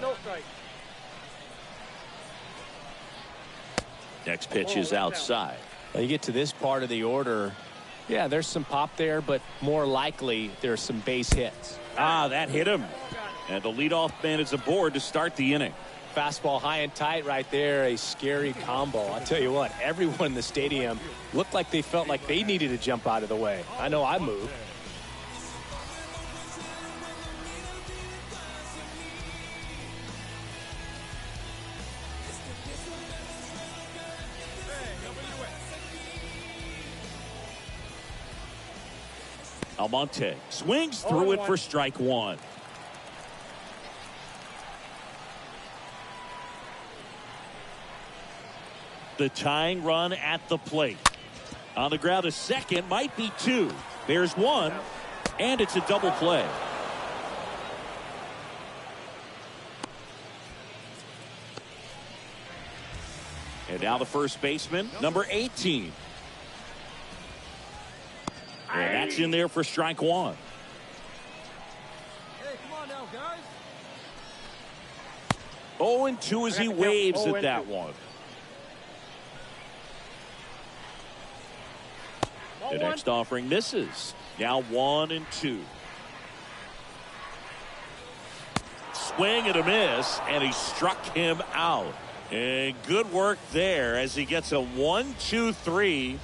Next pitch is outside. Well, you get to this part of the order. Yeah, there's some pop there, but more likely there's some base hits. That hit him. And the leadoff man is aboard to start the inning. Fastball high and tight right there. A scary combo. I'll tell you what, everyone in the stadium looked like they felt like they needed to jump out of the way. I know I moved. Almonte swings through it for strike 1. The tying run at the plate. On the ground, a second, might be 2. There's 1, and it's a double play. And now the first baseman, number 18. And that's in there for strike 1. Hey, come on now, guys. 0-2 as he waves at that one. The next offering misses. Now 1-2. Swing and a miss, and he struck him out. And good work there as he gets a 1-2-3.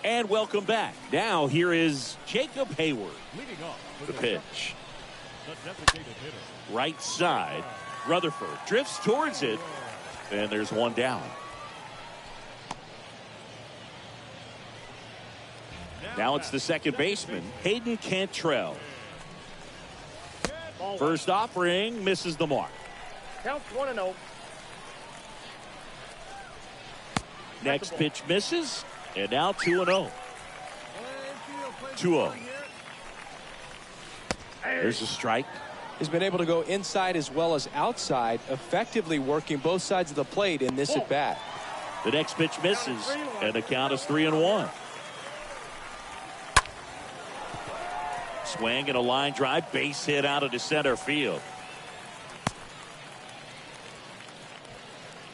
And welcome back. Now here is Jacob Hayward. Leading off with The pitch. the designated hitter. Right side. Rutherford drifts towards it. And there's one down. Now it's the second baseman, Hayden Cantrell. First offering misses the mark. Counts 1-0. Next pitch misses. And now 2-0. 2-0. There's a strike. He's been able to go inside as well as outside, effectively working both sides of the plate in this at bat. The next pitch misses, and the count is 3-1. Swing and a line drive, base hit out into center field.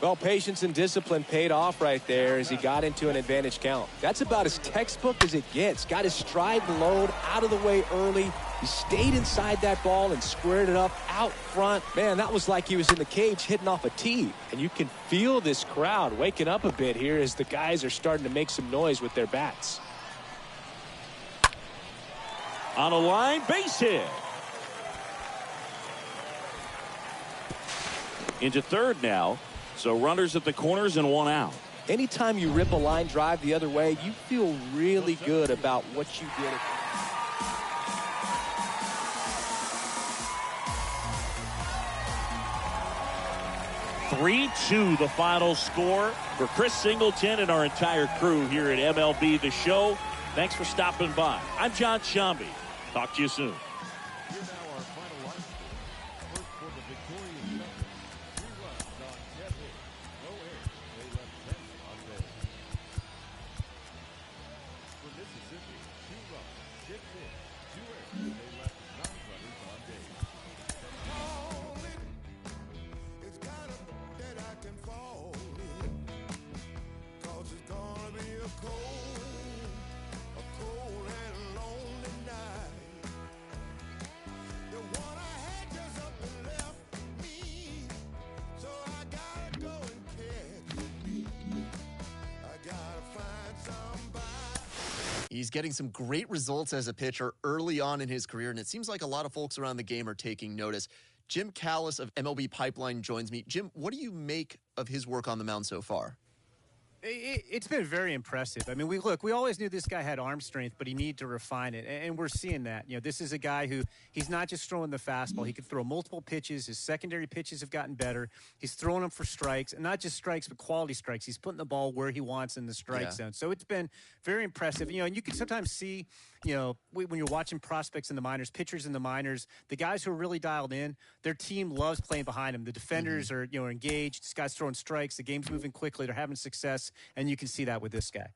Well, patience and discipline paid off right there as he got into an advantage count. That's about as textbook as it gets. Got his stride and load out of the way early. He stayed inside that ball and squared it up out front. Man, that was like he was in the cage hitting off a tee. And you can feel this crowd waking up a bit here as the guys are starting to make some noise with their bats. On a line, base hit. Into third now. So runners at the corners and one out. Anytime you rip a line drive the other way, you feel really good about what you did. 3-2 the final score. For Chris Singleton and our entire crew here at MLB The Show, thanks for stopping by. I'm John Shambi. Talk to you soon. Here now our final line score. First for the victorious Jumpers. 3 runs on 10 hits. No errors. They left 10 on base. For Mississippi, 2 runs, 6 hits, 2 errors. They left 9 runners on base. He's getting some great results as a pitcher early on in his career, and it seems like a lot of folks around the game are taking notice. Jim Callis of MLB Pipeline joins me. Jim, what do you make of his work on the mound so far? It's been very impressive. I mean, we always knew this guy had arm strength, but he needed to refine it, and we're seeing that. You know, this is a guy who, he's not just throwing the fastball. He can throw multiple pitches. His secondary pitches have gotten better. He's throwing them for strikes, and not just strikes, but quality strikes. He's putting the ball where he wants in the strike zone. So it's been very impressive. You know, and you can sometimes see, you know, when you're watching prospects in the minors, pitchers in the minors, the guys who are really dialed in, their team loves playing behind them. The defenders are, you know, engaged. This guy's throwing strikes. The game's moving quickly. They're having success. And you can see that with this guy.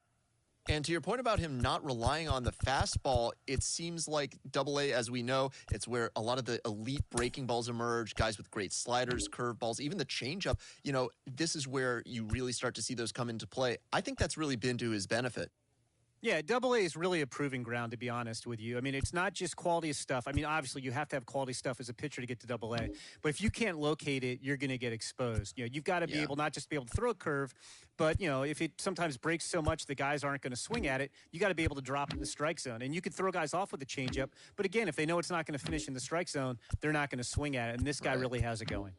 And to your point about him not relying on the fastball, it seems like Double-A, as we know, it's where a lot of the elite breaking balls emerge, guys with great sliders, curveballs, even the changeup. You know, this is where you really start to see those come into play. I think that's really been to his benefit. Yeah, Double-A is really a proving ground, to be honest with you. I mean, it's not just quality of stuff. I mean, obviously, you have to have quality stuff as a pitcher to get to Double-A. But if you can't locate it, you're going to get exposed. You know, you've got to be able not just to be able to throw a curve, but, you know, if it sometimes breaks so much the guys aren't going to swing at it, you got to be able to drop it in the strike zone. And you can throw guys off with a changeup. But, again, if they know it's not going to finish in the strike zone, they're not going to swing at it. And this guy really has it going.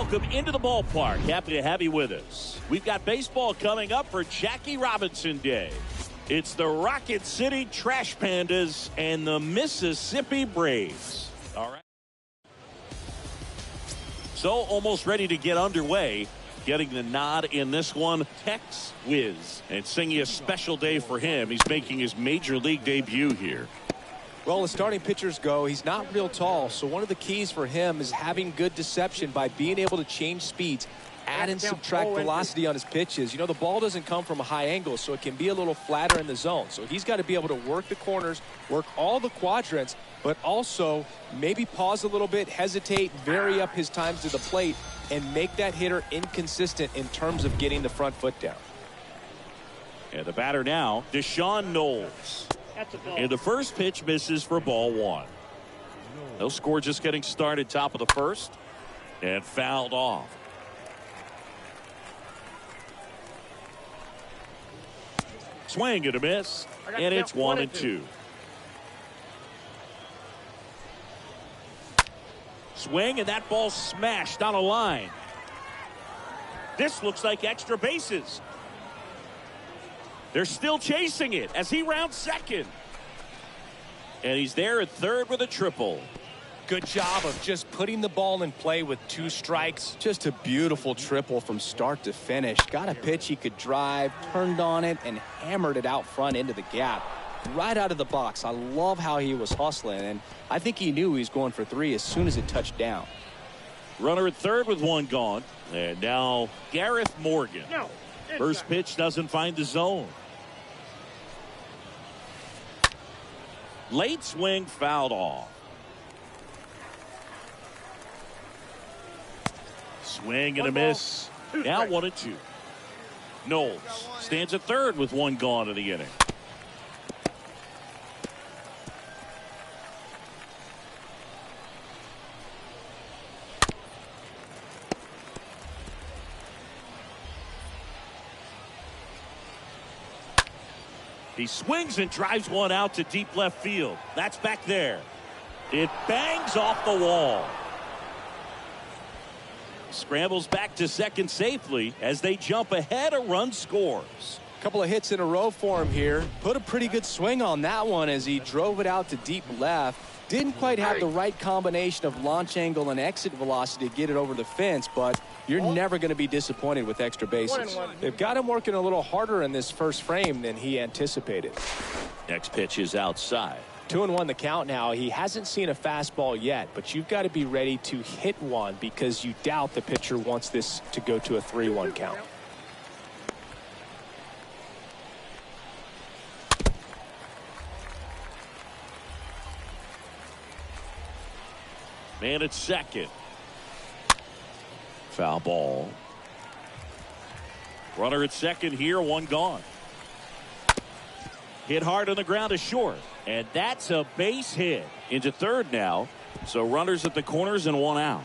welcome into the ballpark. Happy to have you with us. We've got baseball coming up for Jackie Robinson Day. It's the Rocket City Trash Pandas and the Mississippi Braves. All right. So almost ready to get underway. Getting the nod in this one, Tex Wiz. And singing a special day for him. He's making his major league debut here. Well, as starting pitchers go, he's not real tall, so one of the keys for him is having good deception by being able to change speeds, add and subtract velocity on his pitches. You know, the ball doesn't come from a high angle, so it can be a little flatter in the zone. So he's got to be able to work the corners, work all the quadrants, but also maybe pause a little bit, hesitate, vary up his times to the plate, and make that hitter inconsistent in terms of getting the front foot down. And the batter now, Deshaun Knowles. And the first pitch misses for ball one. No score, just getting started, top of the first, and fouled off. Swing and a miss, and it's 1-2. Swing, and that ball smashed on a line. This looks like extra bases. They're still chasing it as he rounds second. And he's there at third with a triple. Good job of just putting the ball in play with 2 strikes. Just a beautiful triple from start to finish. Got a pitch he could drive, turned on it, and hammered it out front into the gap. Right out of the box. I love how he was hustling, and I think he knew he was going for 3 as soon as it touched down. Runner at third with 1 gone. And now Gareth Morgan. First pitch doesn't find the zone. Late swing, fouled off. Swing and a miss. Now 1-2. Knowles stands at third with 1 gone in the inning. He swings and drives one out to deep left field. That's back there. It bangs off the wall. Scrambles back to second safely as they jump ahead. A run scores. A couple of hits in a row for him here. Put a pretty good swing on that one as he drove it out to deep left. Didn't quite have the right combination of launch angle and exit velocity to get it over the fence, but you're never going to be disappointed with extra bases. They've got him working a little harder in this first frame than he anticipated. Next pitch is outside. 2-1 the count now. He hasn't seen a fastball yet, but you've got to be ready to hit one because you doubt the pitcher wants this to go to a 3-1 count. Man at second. Foul ball. Runner at second here, 1 gone. Hit hard on the ground to short. And that's a base hit. Into third now. So runners at the corners and 1 out.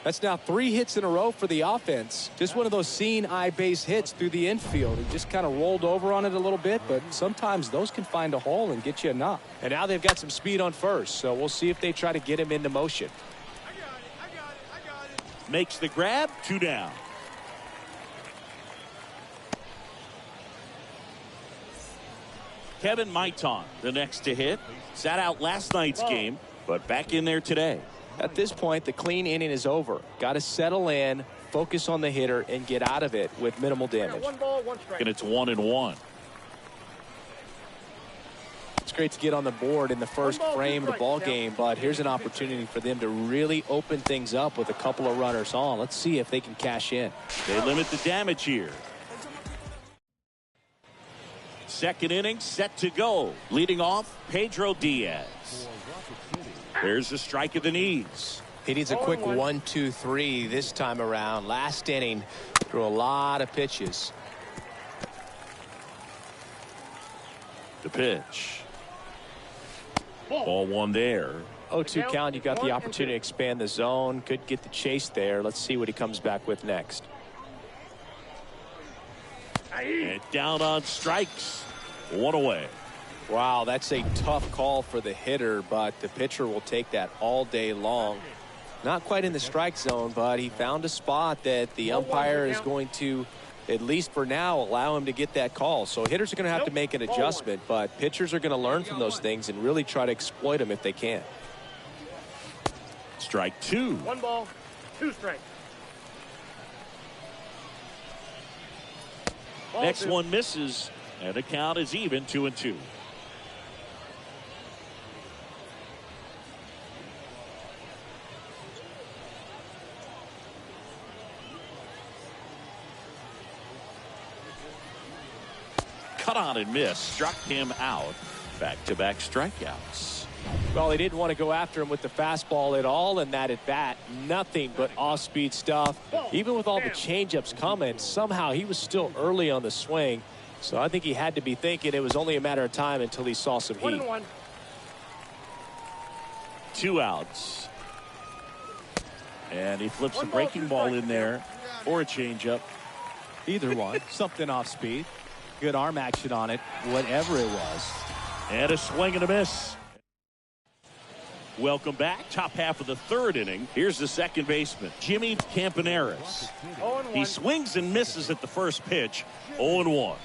That's now 3 hits in a row for the offense. Just one of those seeing eye base hits through the infield. He just kind of rolled over on it a little bit, but sometimes those can find a hole and get you a knock. And now they've got some speed on first, so we'll see if they try to get him into motion. Makes the grab, 2 down. Kevin Maiton, the next to hit. Sat out last night's game, but back in there today. At this point, the clean inning is over. Got to settle in, focus on the hitter, and get out of it with minimal damage. 1 ball, 1 strike. And it's 1-1. It's great to get on the board in the first frame of the ball game, but here's an opportunity for them to really open things up with a couple of runners on. Let's see if they can cash in. They limit the damage here. Second inning set to go. Leading off, Pedro Diaz. There's a strike at the knees. He needs a quick 1-2-3 this time around. Last inning, threw a lot of pitches. The pitch. Ball 1 there. 0-2 count. You got the opportunity to expand the zone. Could get the chase there. Let's see what he comes back with next. And down on strikes. 1 away. Wow, that's a tough call for the hitter, but the pitcher will take that all day long. Not quite in the strike zone, but he found a spot that the umpire is going to, at least for now, allow him to get that call. So hitters are going to have to make an adjustment, but pitchers are going to learn from those things and really try to exploit them if they can. Strike 2. 1 ball, 2 strikes. Next one misses, and the count is even, 2-2. Cut on and miss, struck him out. Back-to-back strikeouts. Well, he didn't want to go after him with the fastball at all, and that at bat, nothing but off-speed stuff. Even with all the changeups coming, somehow he was still early on the swing. So I think he had to be thinking it was only a matter of time until he saw some heat. 1-1. 2 outs. And he flips the breaking ball in there, or a changeup. Either one. Something off speed. Good arm action on it, whatever it was. And a swing and a miss. Welcome back. Top half of the 3rd inning. Here's the second baseman, Jimmy Campaneris. He swings and misses at the first pitch. 0-1.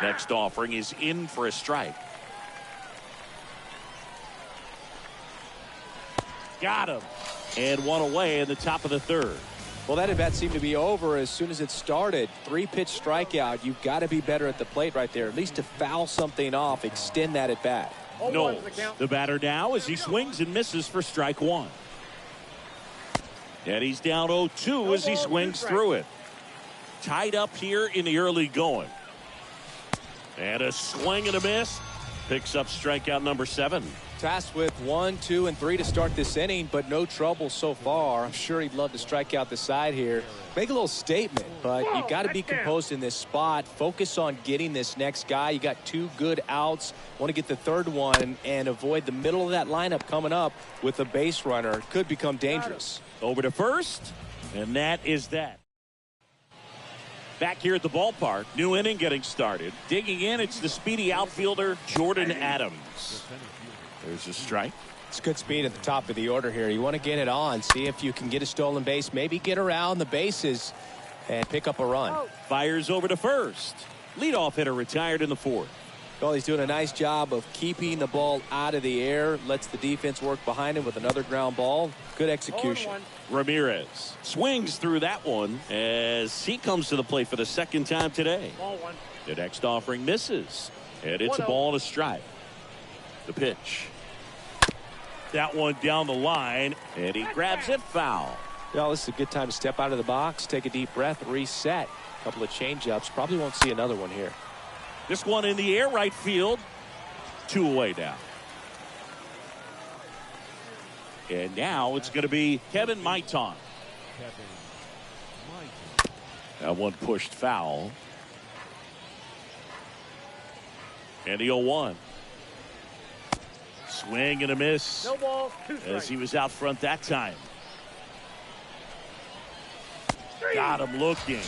Next offering is in for a strike. Got him. And one away in the top of the 3rd. Well, that at bat seemed to be over as soon as it started. 3-pitch strikeout. You've got to be better at the plate right there, at least to foul something off, extend that at bat. Knowles, the batter now, as he swings and misses for strike 1. And he's down 0-2 as he swings through it. Tied up here in the early going. And a swing and a miss. Picks up strikeout number 7. Tasked with 1, 2, and 3 to start this inning, but no trouble so far. I'm sure he'd love to strike out the side here. Make a little statement, but you got to be composed in this spot. Focus on getting this next guy. You got 2 good outs. Want to get the 3rd one and avoid the middle of that lineup coming up with a base runner. Could become dangerous. Over to first, and that is that. Back here at the ballpark, new inning getting started. Digging in, it's the speedy outfielder, Jordan Adams. There's a strike. It's good speed at the top of the order here. You want to get it on, see if you can get a stolen base, maybe get around the bases and pick up a run. Fires over to first. Leadoff hitter retired in the 4th. Well, he's doing a nice job of keeping the ball out of the air. Lets the defense work behind him with another ground ball. Good execution. Ramirez swings through that one as he comes to the plate for the 2nd time today. The next offering misses, and it's a ball and a strike. The pitch. That one down the line, and he grabs it foul. Well, this is a good time to step out of the box, take a deep breath, reset. A couple of changeups. Probably won't see another one here. This one in the air, right field. 2 away now. And now it's going to be Kevin Maiton. That one pushed foul. And the 0-1. Swing and a miss. No ball, 2 strikes. As he was out front that time. Got him looking.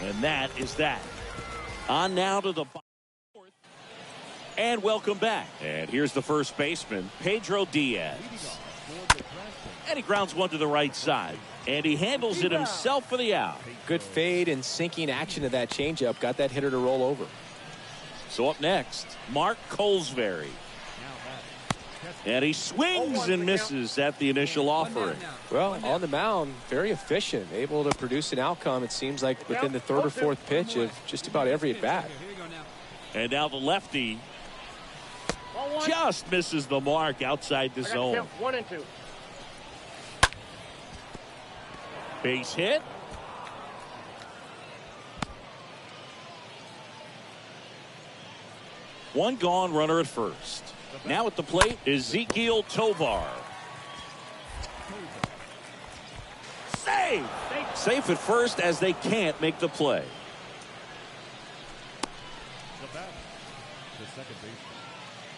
And that is that. On now to the 4th. And welcome back. And here's the first baseman, Pedro Diaz. And he grounds one to the right side. And he handles it himself for the out. Good fade and sinking action of that changeup. Got that hitter to roll over. So up next, Mark Colesbury. And he swings and misses at the initial offering. Well, on the mound, very efficient. Able to produce an outcome, it seems like, within the 3rd or 4th pitch of just about every at-bat. And now the lefty just misses the mark outside the zone. 1 and 2. Base hit. One gone, runner at first. Now at the plate, Ezequiel Tovar. Save! Safe at first as they can't make the play.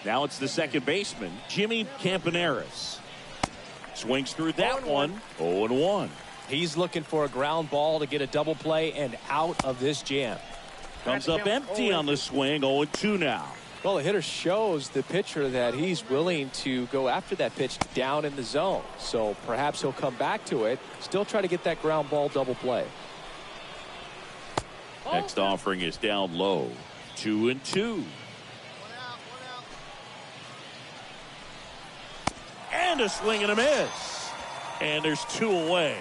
Now it's the second baseman, Jimmy Campaneris. Swings through that one, 0-1. He's looking for a ground ball to get a double play and out of this jam. Comes up empty on the swing, 0-2 now. Well, the hitter shows the pitcher that he's willing to go after that pitch down in the zone. So perhaps he'll come back to it, still try to get that ground ball double play. Next offering is down low. 2-2. And a swing and a miss. And there's 2 away.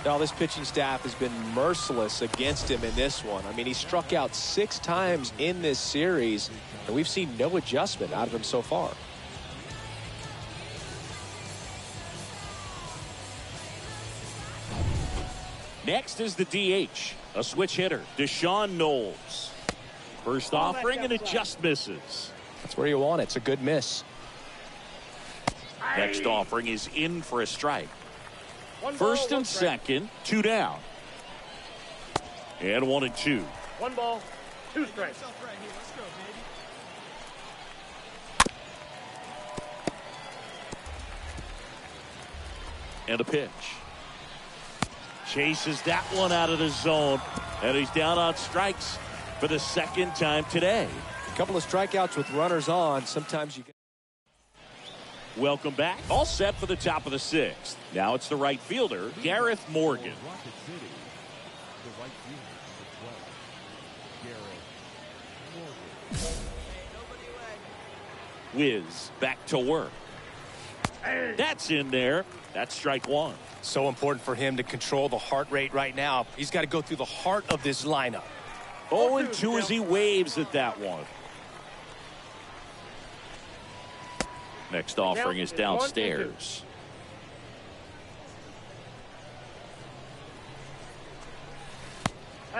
Now, this pitching staff has been merciless against him in this one. I mean, he struck out 6 times in this series, and we've seen no adjustment out of him so far. Next is the DH, a switch hitter, Deshaun Knowles. First offering, and it just misses. That's where you want it. It's a good miss. Next offering is in for a strike. First and second, 2 down. And 1-2. 1 ball, 2 strikes. And a pitch. Chases that one out of the zone. And he's down on strikes for the second time today. A couple of strikeouts with runners on. Sometimes you get. Welcome back. All set for the top of the 6th. Now it's the right fielder, Gareth Morgan. Rocket City, the right fielder, the 12, Gareth Morgan. Wiz back to work. That's in there. That's strike 1. So important for him to control the heart rate right now. He's got to go through the heart of this lineup. 0-2 as he waves at that one. Next offering is downstairs.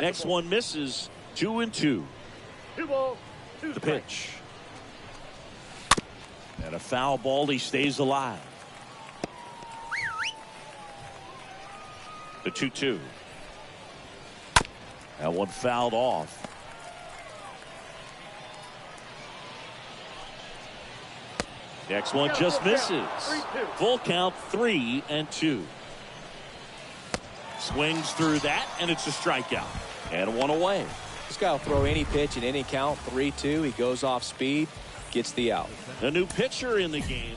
Next one misses. 2-2. 2 balls, 2 The strikes. pitch. And a foul ball. He stays alive. The 2-2. That one fouled off. Next one just misses. Full count, 3-2. Swings through that, and it's a strikeout. And 1 away. This guy will throw any pitch in any count. 3-2. He goes off speed, gets the out. A new pitcher in the game.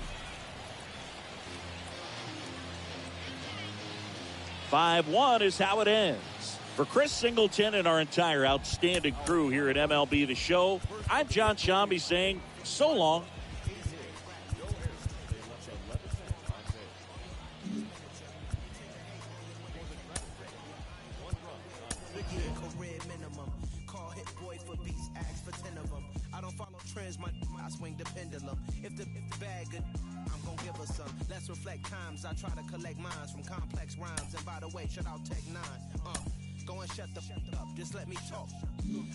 5-1 is how it ends. For Chris Singleton and our entire outstanding crew here at MLB The Show, I'm John Shambi saying so long. I swing the pendulum. If the bag good, I'm gonna give her some. Let's reflect times. I try to collect minds from complex rhymes. And by the way, shut out Tech 9. Go and shut the up. Just let me talk.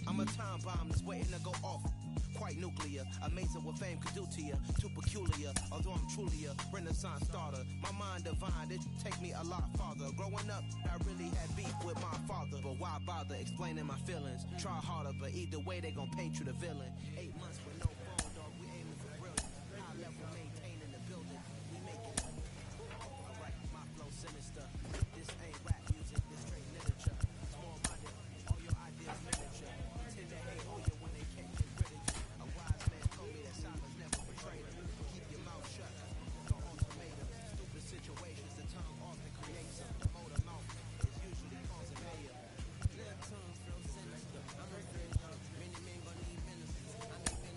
I'm a time bomb that's waiting to go off. Quite nuclear. Amazing what fame could do to you. Too peculiar. Although I'm truly a Renaissance starter. My mind divine. It take me a lot farther. Growing up, I really had beef with my father. But why bother explaining my feelings? Try harder, but either way, they gon' paint you the villain. 8 months with no phone, dog. We aiming for brilliant. High level maintaining the building. We make it. Alright, my flow sinister. This ain't rap music. This straight literature. Small minded. All your ideas miniature. Pretend to hate on you when they can't get rid of you. A wise man told me that silence never betrayed him. Keep your mouth shut. Go ultimatum. Stupid situations. The tongue often creates them. The motor mouth is usually causing mayhem. Little tongue flow sinister. I'm afraid of many men gonna need ministers. I make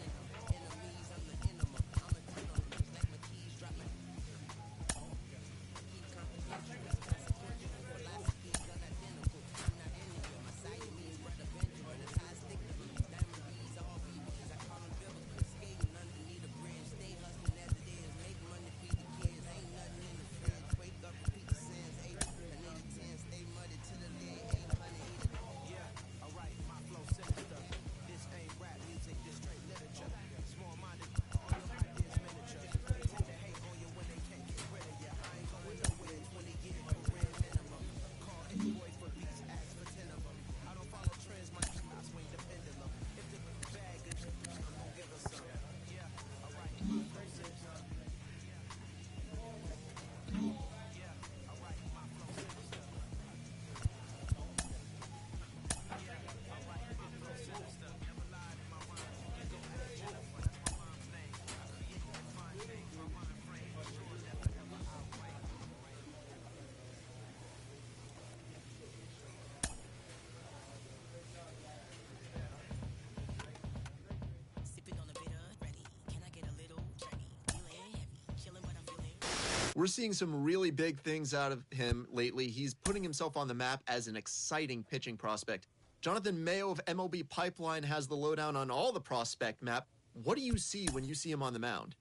We're seeing some really big things out of him lately. He's putting himself on the map as an exciting pitching prospect. Jonathan Mayo of MLB Pipeline has the lowdown on all the prospect map. What do you see when you see him on the mound?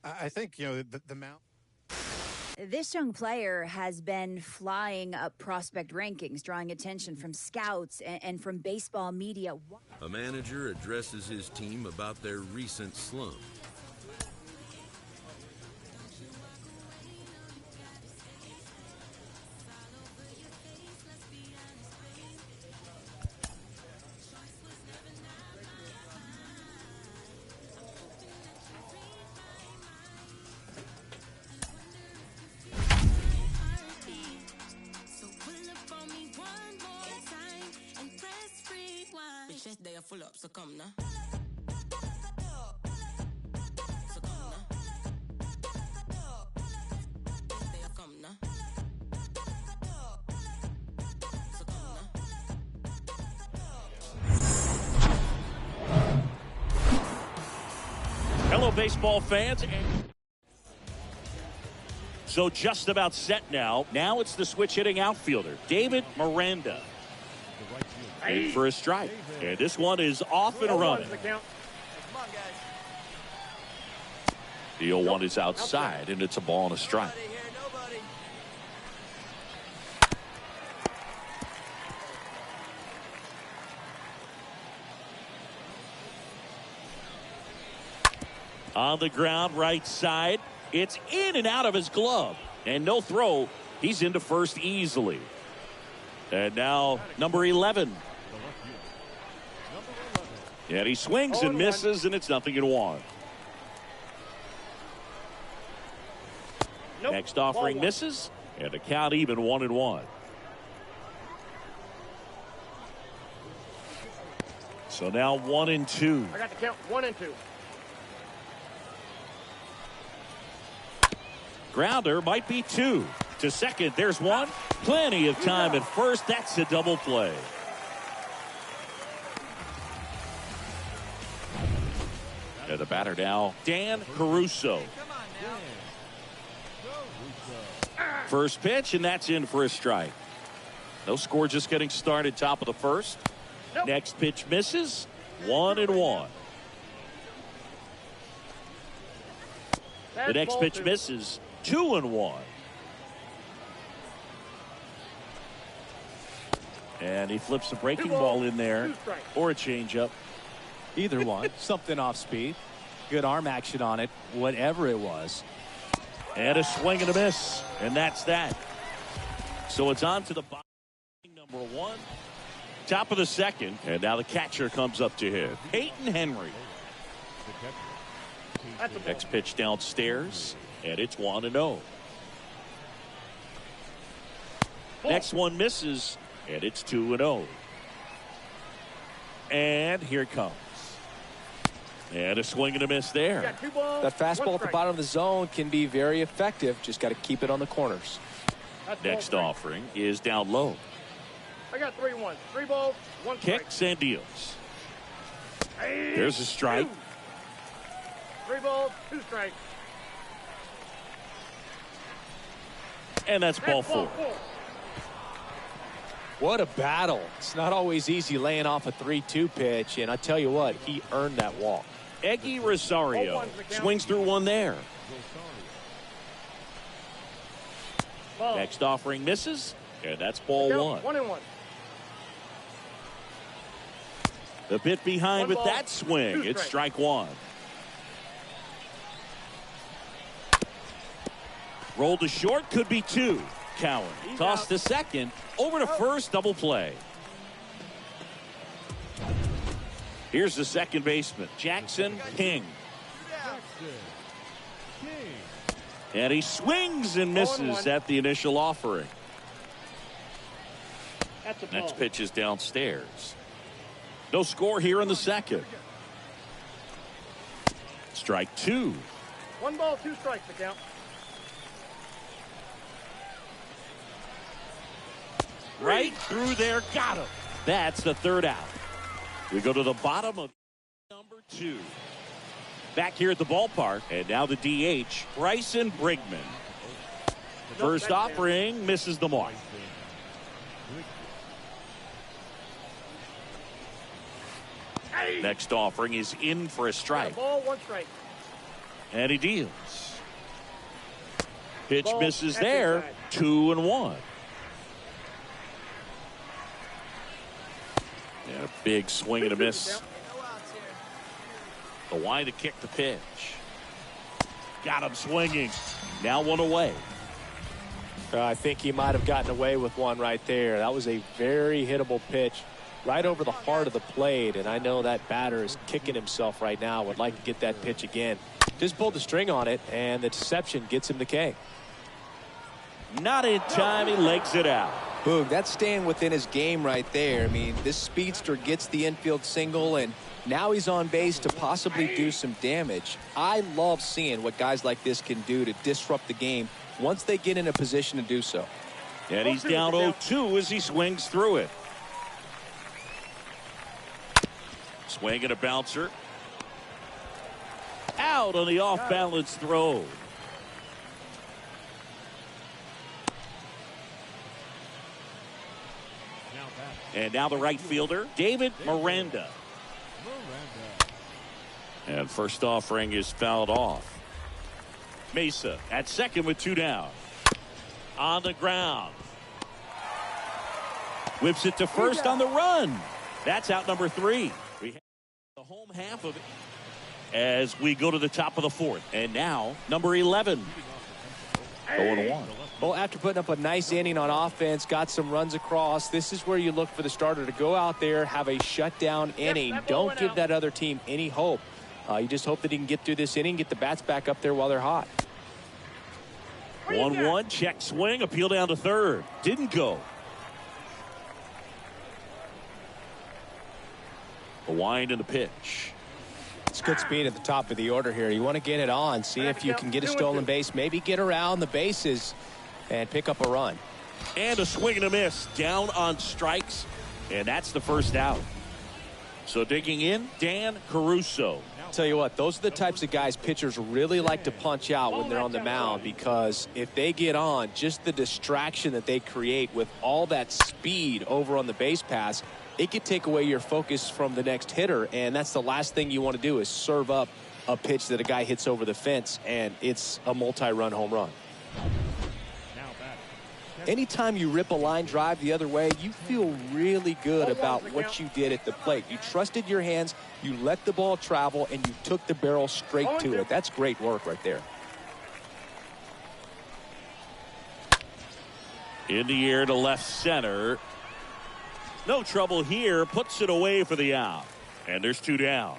I think, the mound. This young player has been flying up prospect rankings, drawing attention from scouts and from baseball media. A manager addresses his team about their recent slump. They are full up, so come now. They are come now. Hello, baseball fans. So just about set now. Now it's the switch hitting outfielder, David Miranda. In for a strike. And this one is off and running. The 0-1 is outside, and it's a ball and a strike. On the ground, right side. It's in and out of his glove. And no throw. He's into first easily. And now number 11. And he swings and misses, and it's 0-1. Nope. Next offering misses, and the count even 1-1. So now 1-2. I got the count 1-2. Grounder might be 2. To second, there's 1. Plenty of time at first. That's a double play. And the batter now, Dan Caruso. First pitch, and that's in for a strike. No score, just getting started, top of the first. Nope. Next pitch misses, 1-1. The next pitch misses, 2-1. And he flips a breaking ball in there, or a changeup. Either one. Something off speed. Good arm action on it, whatever it was. And a swing and a miss. And that's that. So it's on to the bottom. Number 1. Top of the second. And now the catcher comes up to hit. Peyton Henry. Next pitch downstairs. And it's 1-0. Next one misses. And it's 2-0. And here it comes. And a swing and a miss there. That fastball at the bottom of the zone can be very effective. Just got to keep it on the corners. Next offering is down low. I got 3-1. 3 balls, 1 strike. Kicks and deals. There's a strike. 3 balls, 2 strikes. And that's ball 4. What a battle. It's not always easy laying off a 3-2 pitch, and I tell you what, he earned that walk. Eggy Rosario swings through one there. Next offering misses, and that's ball 1. 1-1. The bit behind with that swing. It's strike 1. Rolled to short, could be 2. Cowan tossed to second, over to first, double play. Here's the second baseman, Jackson King. And he swings and misses at the initial offering. Next pitch is downstairs. No score here in the second. Strike 2. 1 ball, 2 strikes to count. Right through there, got him. That's the third out. We go to the bottom of number 2. Back here at the ballpark, and now the DH, Bryson Brigman. First offering misses the mark. Next offering is in for a strike. Ball, 1 strike. And he deals. Pitch misses there. 2-1. And a big swing and a miss. The wide to kick the pitch. Got him swinging. Now 1 away. I think he might have gotten away with one right there. That was a very hittable pitch right over the heart of the plate, and I know that batter is kicking himself right now. Would like to get that pitch again. Just pulled the string on it, and the deception gets him the K. Not in time. He legs it out. Boog, that's staying within his game right there. I mean, this speedster gets the infield single, and now he's on base to possibly do some damage. I love seeing what guys like this can do to disrupt the game once they get in a position to do so. And he's down 0-2 as he swings through it. Swing and a bouncer. Out on the off-balance throw. And now the right fielder, David Miranda. And first offering is fouled off. Mesa at second with 2 down. On the ground. Whips it to first on the run. That's out number 3. We have the home half of it as we go to the top of the 4th. And now number 11. 0-1. Well, after putting up a nice inning on offense, got some runs across, this is where you look for the starter to go out there, have a shutdown inning. Don't give that other team any hope. You just hope that he can get through this inning, get the bats back up there while they're hot. 1-1, check swing, appeal down to third. Didn't go. The wind and the pitch. It's good speed at the top of the order here. You want to get it on, see if you can get a stolen base, maybe get around the bases and pick up a run. And a swing and a miss, down on strikes, and that's the first out. So digging in, Dan Caruso. Tell you what, those are the types of guys pitchers really like to punch out when they're on the mound, because if they get on, just the distraction that they create with all that speed over on the base pass, it could take away your focus from the next hitter, and that's the last thing you want to do is serve up a pitch that a guy hits over the fence, and it's a multi-run home run. Anytime you rip a line drive the other way, you feel really good about what you did at the plate. You trusted your hands, you let the ball travel, and you took the barrel straight to it. That's great work right there. In the air to left center. No trouble here. Puts it away for the out. And there's 2 down.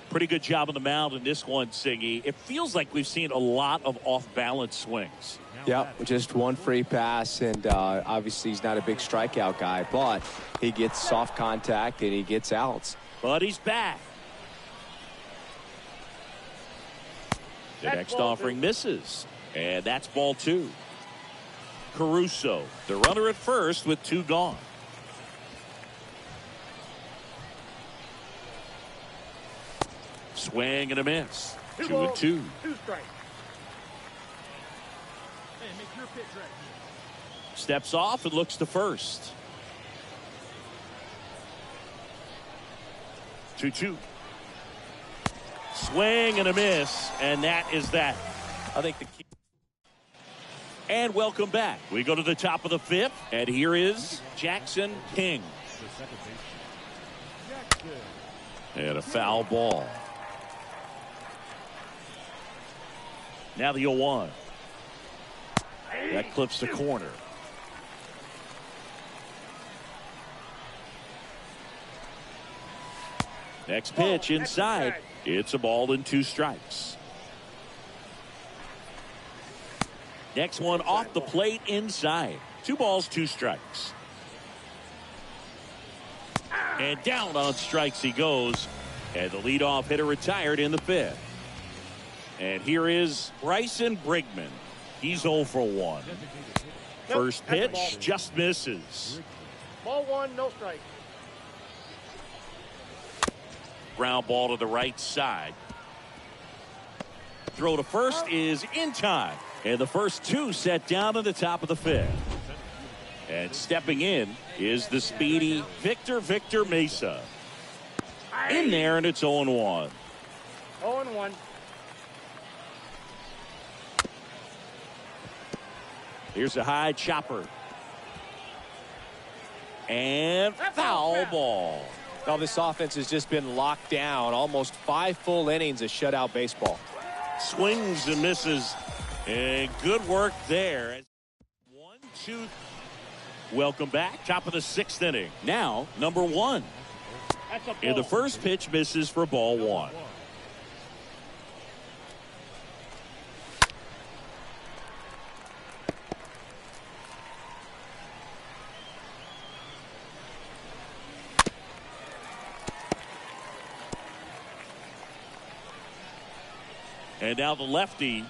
Pretty good job on the mound in this one, Siggy. It feels like we've seen a lot of off-balance swings. Yeah, just one free pass, and obviously he's not a big strikeout guy, but he gets soft contact and he gets outs. But he's back. The next offering misses, and that's ball 2. Caruso, the runner at first with 2 gone. Swing and a miss. 2-2. 2 strikes. Steps off and looks to first. 2-2. Swing and a miss, and that is that. I think the key. And welcome back. We go to the top of the 5th, and here is Jackson King. And a foul ball. Now the 0-1. That clips the corner. Next pitch inside. It's a ball and 2 strikes. Next one off the plate inside. 2 balls, 2 strikes. And down on strikes he goes. And the leadoff hitter retired in the 5th. And here is Bryson Brigman. He's 0 for 1. First pitch just misses. Ball 1, no strike. Ground ball to the right side. Throw to first is in time And the first two set down at the top of the fifth. And stepping in is the speedy Victor Mesa. In there, and it's 0-1. 0-1. Here's a high chopper. And foul ball. Well, this offense has just been locked down. Almost 5 full innings of shutout baseball. Swings and misses. And good work there. 1-2. Welcome back. Top of the 6th inning. Now, number 1. And the first pitch misses for ball 1. And now the lefty.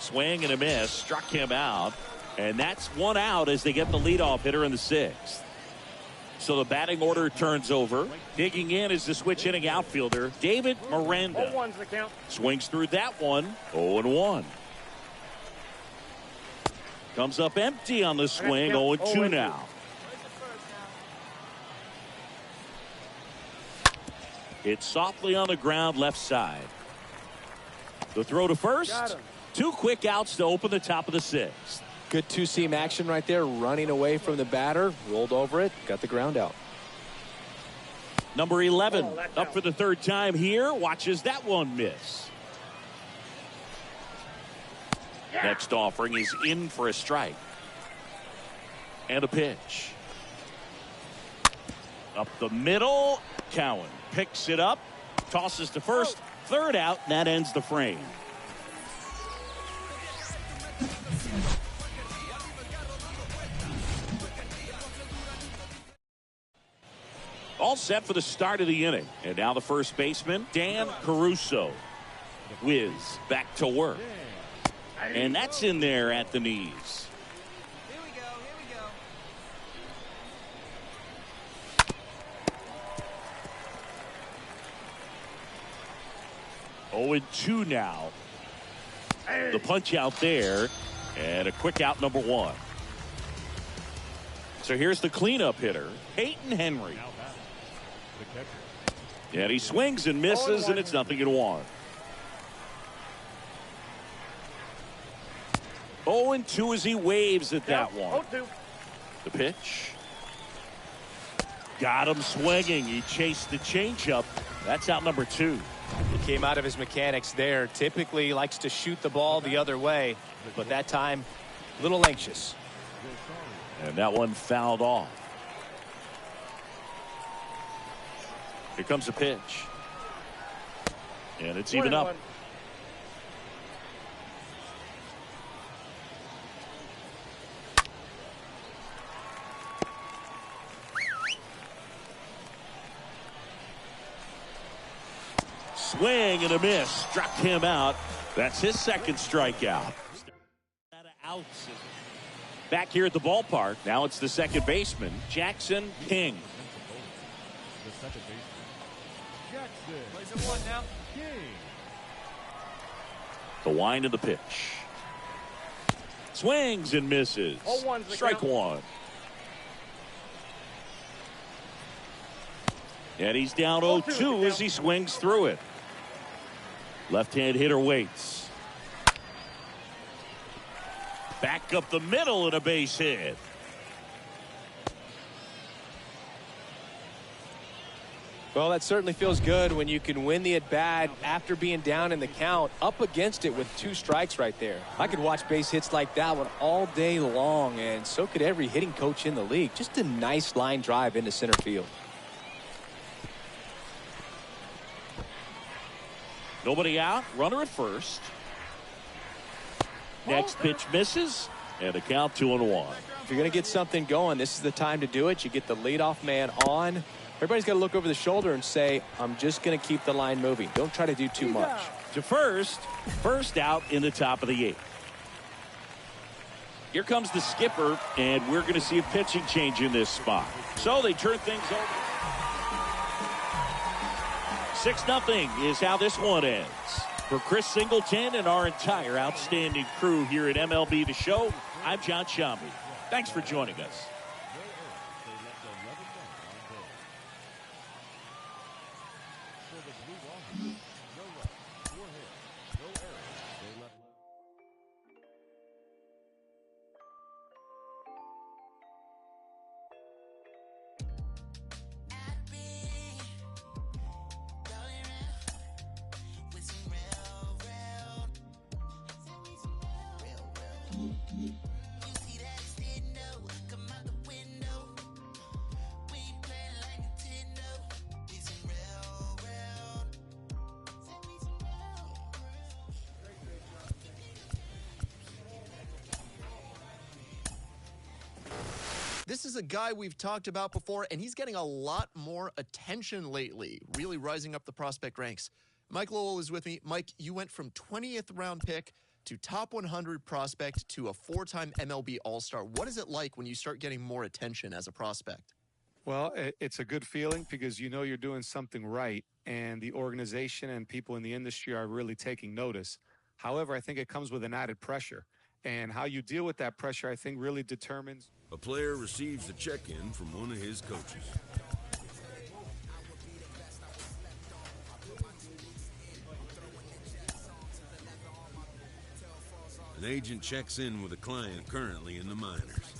Swing and a miss. Struck him out. And that's 1 out as they get the leadoff hitter in the 6th. So the batting order turns over. Digging in is the switch hitting outfielder, David Miranda. 0-1's the count. Swings through that one. 0-1. Comes up empty on the swing. 0-2 now. It's softly on the ground left side. The throw to first. 2 quick outs to open the top of the 6th. Good two-seam action right there, running away from the batter, rolled over it, got the ground out. Number 11 up for the 3rd time here, watches that one miss. Next offering is in for a strike. And a pitch. Up the middle, Cowan picks it up, tosses to first, 3rd out, and that ends the frame. All set for the start of the inning. And now the first baseman, Dan Caruso. Whiz back to work. And that's in there at the knees. Here we go. 0-2 now. The punch out there. And a quick out number 1. So here's the cleanup hitter, Peyton Henry. And he swings and misses, and it's 0-1. 0-2 as he waves at that one. The pitch. Got him swinging. He chased the changeup. That's out number 2. He came out of his mechanics there. Typically likes to shoot the ball the other way, but that time a little anxious. And that one fouled off. Here comes a pitch. And it's even up. Swing and a miss. Struck him out. That's his 2nd strikeout. Back here at the ballpark. Now it's the 2nd baseman, Jackson King. The 2nd baseman, Jackson. Plays at 1 now. The wind of the pitch. Swings and misses. Strike 1. And he's down 0-2 as he swings through it. Left-hand hitter waits. Back up the middle and a base hit. Well, that certainly feels good when you can win the at-bat after being down in the count, up against it with 2 strikes right there. I could watch base hits like that one all day long, and so could every hitting coach in the league. Just a nice line drive into center field. Nobody out, runner at first. Next pitch misses, and a count 2-1. If you're going to get something going, this is the time to do it. You get the leadoff man on. Everybody's got to look over the shoulder and say, I'm just going to keep the line moving. Don't try to do too much. To first out in the top of the 8th. Here comes the skipper, and we're going to see a pitching change in this spot. So they turn things over. 6-0 is how this one ends. For Chris Singleton and our entire outstanding crew here at MLB The Show, I'm John Shambi. Thanks for joining us. This is a guy we've talked about before, and he's getting a lot more attention lately, really rising up the prospect ranks. Mike Lowell is with me. Mike, you went from 20th round pick to top 100 prospect to a 4-time MLB All-Star. What is it like when you start getting more attention as a prospect? Well, it's a good feeling because you know you're doing something right, and the organization and people in the industry are really taking notice. However, I think it comes with an added pressure, and how you deal with that pressure, I think, really determines. A player receives a check-in from one of his coaches. An agent checks in with a client currently in the minors.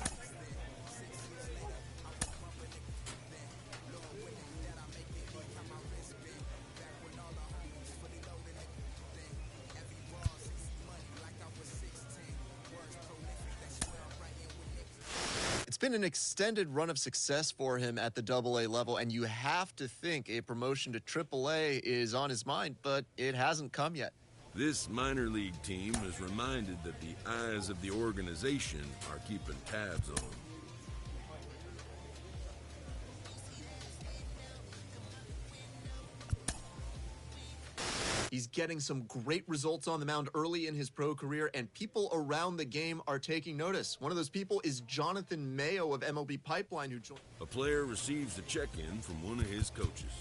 It's been an extended run of success for him at the AA level, and you have to think a promotion to AAA is on his mind, but it hasn't come yet. This minor league team is reminded that the eyes of the organization are keeping tabs on him. He's getting some great results on the mound early in his pro career, and people around the game are taking notice. One of those people is Jonathan Mayo of MLB Pipeline, who joined. A player receives a check-in from one of his coaches.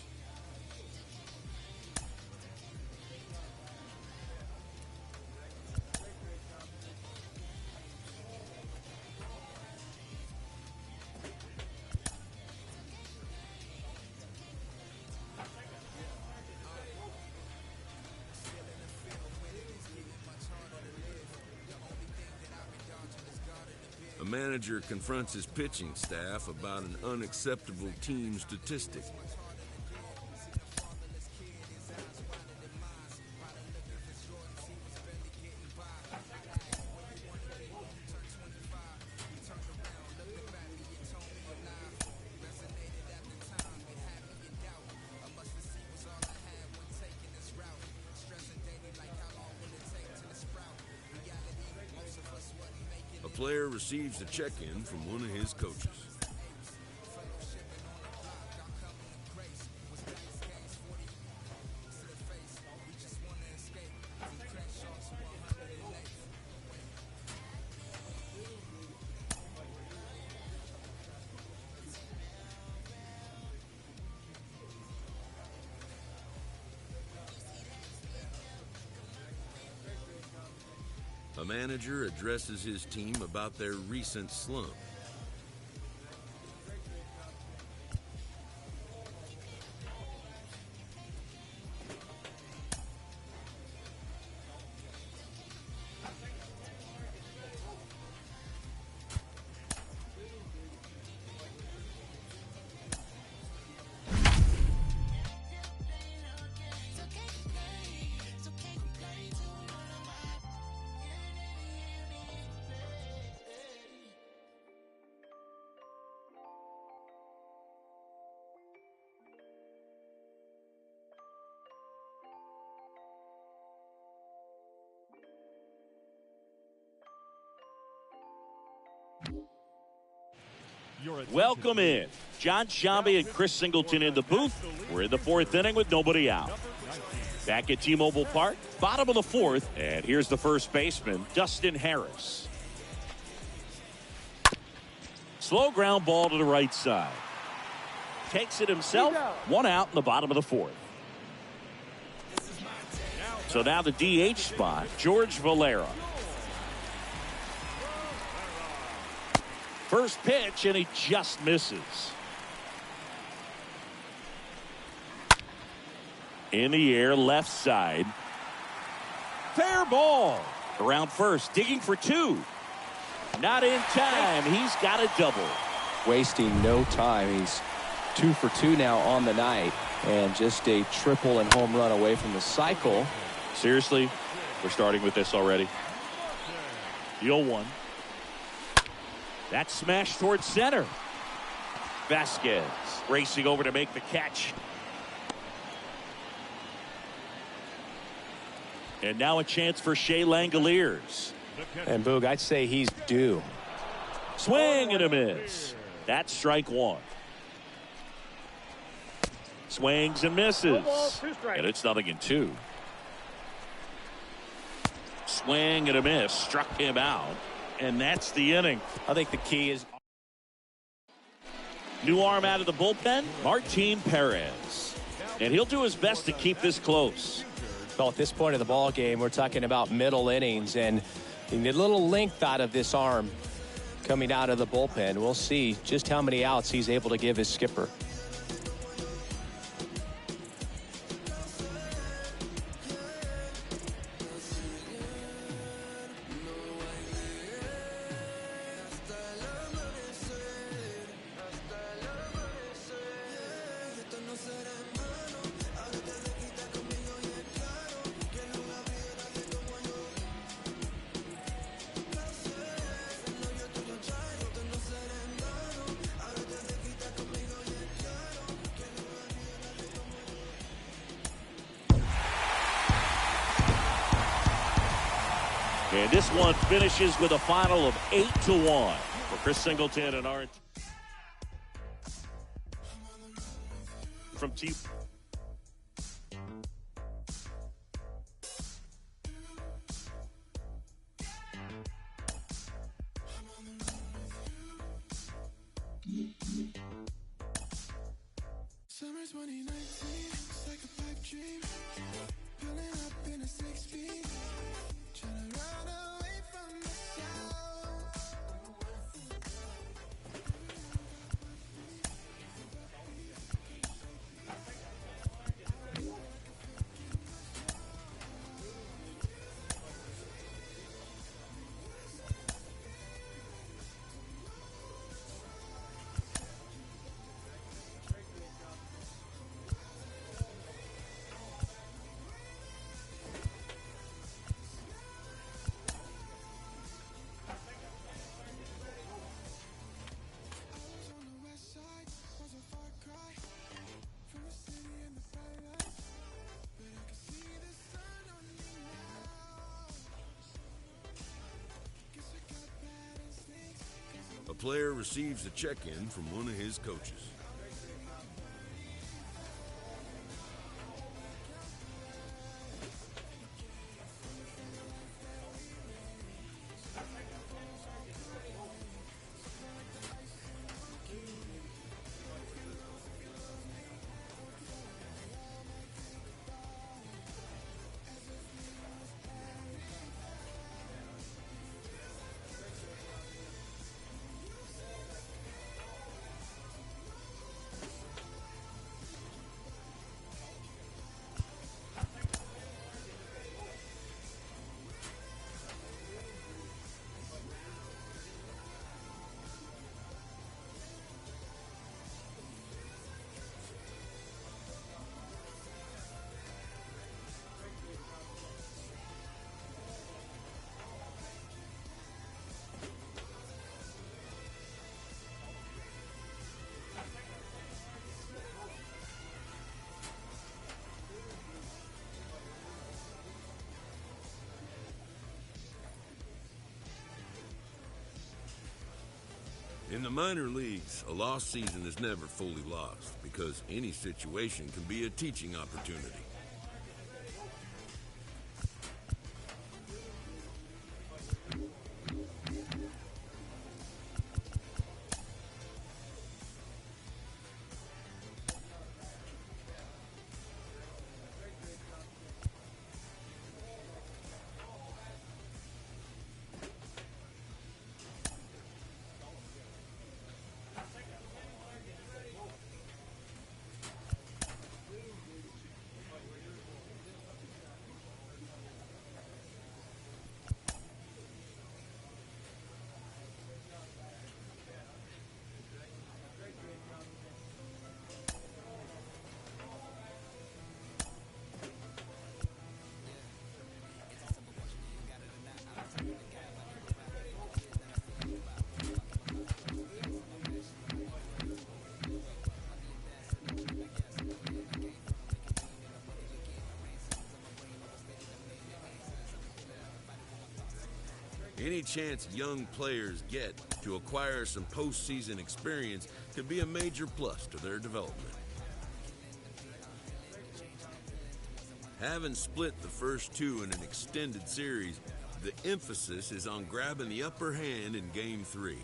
A manager confronts his pitching staff about an unacceptable team statistic. A player receives a check-in from one of his coaches. A manager addresses his team about their recent slump. Welcome in. John Shambi and Chris Singleton in the booth. We're in the fourth inning with nobody out. Back at T-Mobile Park, bottom of the fourth, and here's the first baseman, Dustin Harris. Slow ground ball to the right side. Takes it himself. One out in the bottom of the fourth. So now the DH spot, George Valera. First pitch, and he just misses. In the air, left side. Fair ball. Around first, digging for two. Not in time. He's got a double. Wasting no time. He's 2 for 2 now on the night. And just a triple and home run away from the cycle. Seriously, we're starting with this already. The 0-1. That smash towards center. Vasquez racing over to make the catch. And now a chance for Shea Langoliers. And Boog, I'd say he's due. Swing and a miss. That's strike one. Swings and misses. And it's 0-2. Swing and a miss. Struck him out. And that's the inning. I think the key is new arm out of the bullpen, Martin Perez. And he'll do his best to keep this close. Well, at this point of the ball game, we're talking about middle innings, and you need a little length out of this arm coming out of the bullpen. We'll see just how many outs he's able to give his skipper. And this one finishes with a final of 8-1 for Chris Singleton and Art from T. Summer's 2019, it's like a pipe dream. Pulling up in a 6-speed. Trying to run away from the south. A player receives a check-in from one of his coaches. In the minor leagues, a lost season is never fully lost because any situation can be a teaching opportunity. Any chance young players get to acquire some postseason experience could be a major plus to their development. Having split the first two in an extended series, the emphasis is on grabbing the upper hand in Game 3.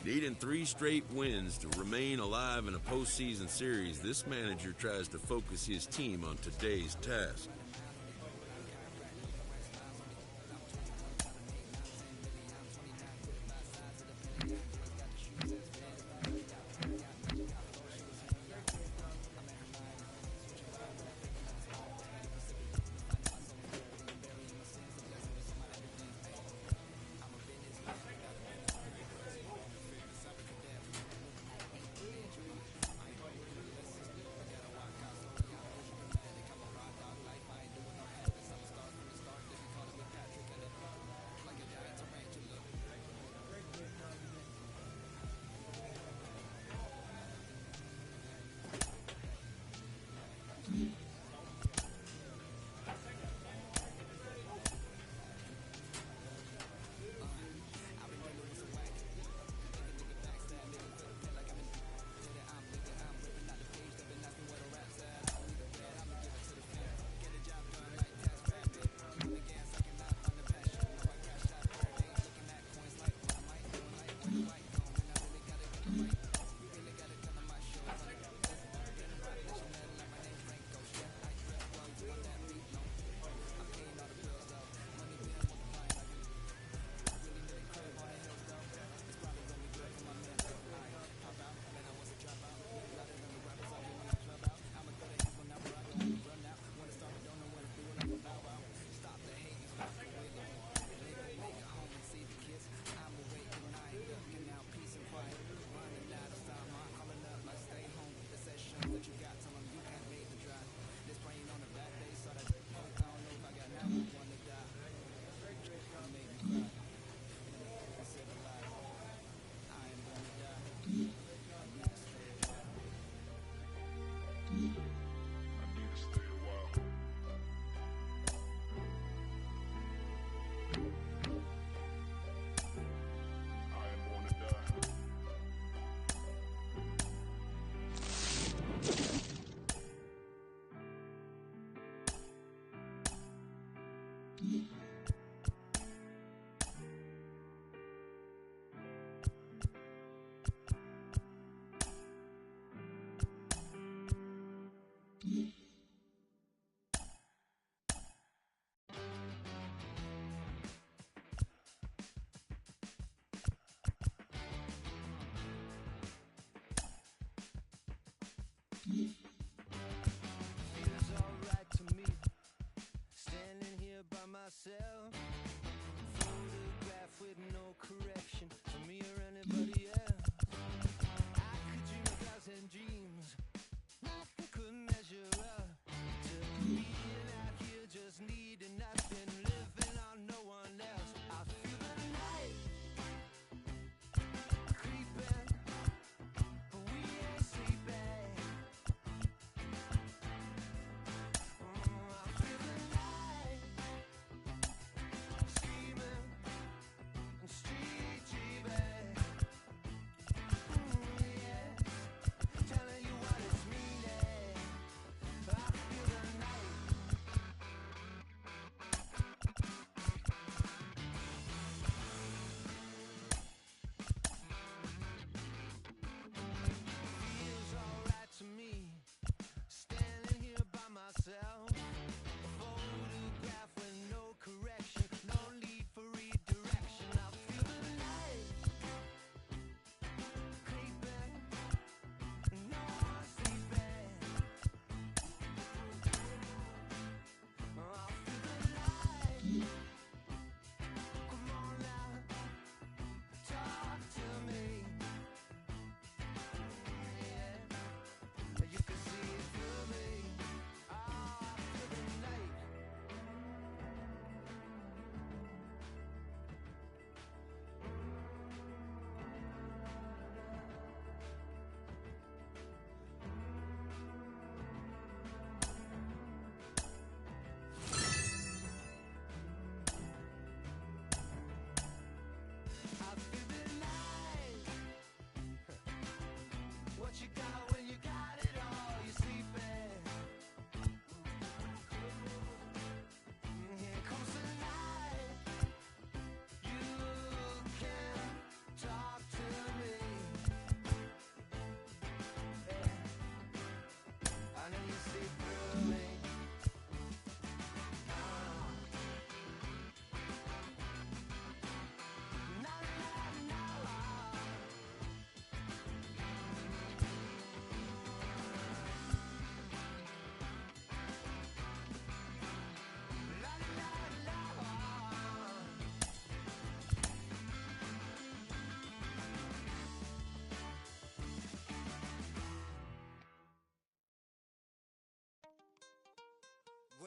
Needing 3 straight wins to remain alive in a postseason series, this manager tries to focus his team on today's task.